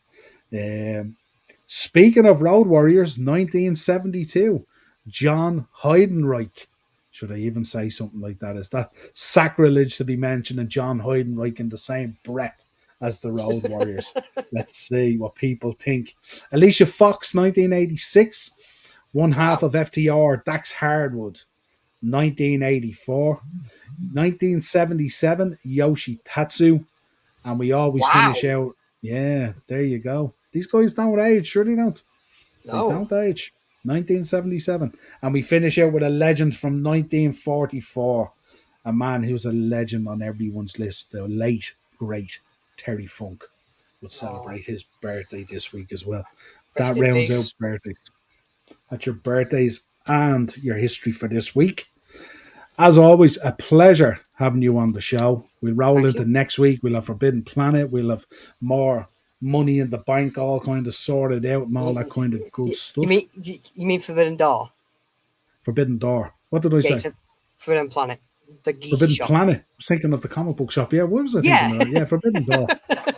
Speaking of Road Warriors, 1972, John Heidenreich. Should I even say something like that? Is that sacrilege to be mentioning John Heidenreich in the same breath as the Road Warriors? Let's see what people think. Alicia Fox, 1986. One half Wow. of FTR, Dax Hardwood, 1984. 1977, Yoshi Tatsu. And we always Wow. finish out. Yeah, there you go. These guys don't age, sure they don't. They No. don't age. 1977. And we finish out with a legend from 1944. A man who's a legend on everyone's list. The late, great Terry Funk will Oh, celebrate his birthday this week as well. rest That in rounds out peace. birthdays. That's your birthdays and your history for this week. As always, a pleasure having you on the show. We'll roll Thank into you. next week. We'll have Forbidden Planet. We'll have more money in the bank, all kind of sorted out and all that kind of good stuff. You mean Forbidden Door? Forbidden Door. What did I Yeah, say? it's Forbidden Planet, the geeky Forbidden shop. Planet. I was thinking of the comic book shop. Yeah, what was I Yeah. thinking of? Yeah, Forbidden Door.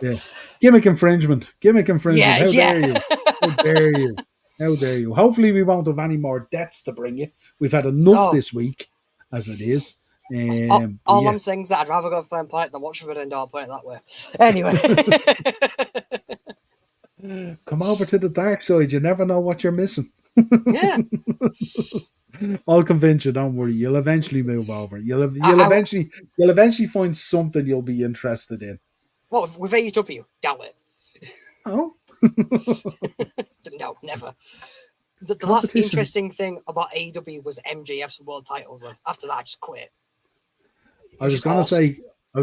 Yeah. Gimmick infringement. Gimmick infringement. Yeah, How yeah. dare you? How dare you? How dare you? Hopefully we won't have any more debts to bring you. We've had enough Oh, this week as it is. all Yeah. I'm saying is that I'd rather go for Forbidden Planet than watch Forbidden Door. Put it that way. Anyway. Come over to the dark side. You never know what you're missing. Yeah. I'll convince you. Don't worry. You'll eventually move over. You'll I, eventually find something you'll be interested in. well, with AEW, doubt it. Oh, No, never. The last competition. interesting thing about AEW was MJF's world title run. After that, I just quit. I was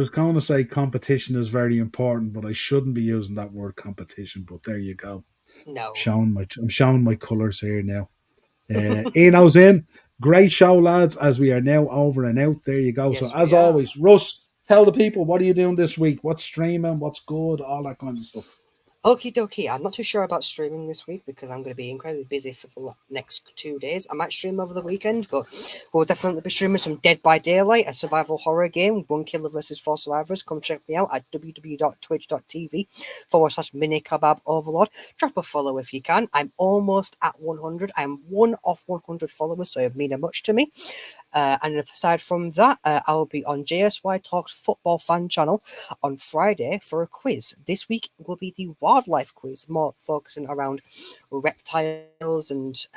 going to say competition is very important, but I shouldn't be using that word competition. But there you go. No. I'm showing my colours here now. Eno's in. Great show, lads, as we are now over and out. There you go. Yes, So, as we are. always, Russ, tell the people, what are you doing this week? What's streaming? What's good? All that kind of stuff. Okie dokie. I'm not too sure about streaming this week because I'm going to be incredibly busy for the next 2 days. I might stream over the weekend, but we'll definitely be streaming some Dead by Daylight, a survival horror game, 1 killer versus 4 survivors. Come check me out at www.twitch.tv/mini kebab overlord. Drop a follow if you can. I'm almost at 100. I'm one off 100 followers, so it means much to me. And aside from that, I'll be on JSY Talks Football Fan Channel on Friday for a quiz. This week will be the wildlife quiz, more focusing around reptiles and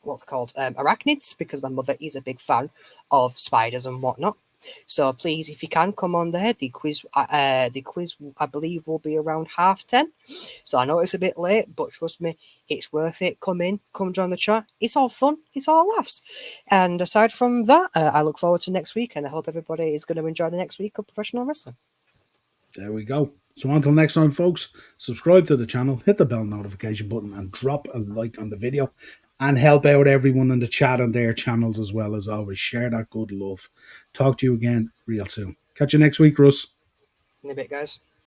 what they're called, arachnids, because my mother is a big fan of spiders and whatnot. So please, if you can, come on there. The quiz, I believe, will be around 10:30. So I know it's a bit late, but trust me, it's worth it. Come in, come join the chat. It's all fun. It's all laughs. And aside from that, I look forward to next week, and I hope everybody is going to enjoy the next week of professional wrestling. There we go. So until next time, folks, subscribe to the channel, hit the bell notification button, and drop a like on the video. And help out everyone in the chat on their channels as well. As always, share that good love. Talk to you again real soon. Catch you next week, Russ. In a bit, guys.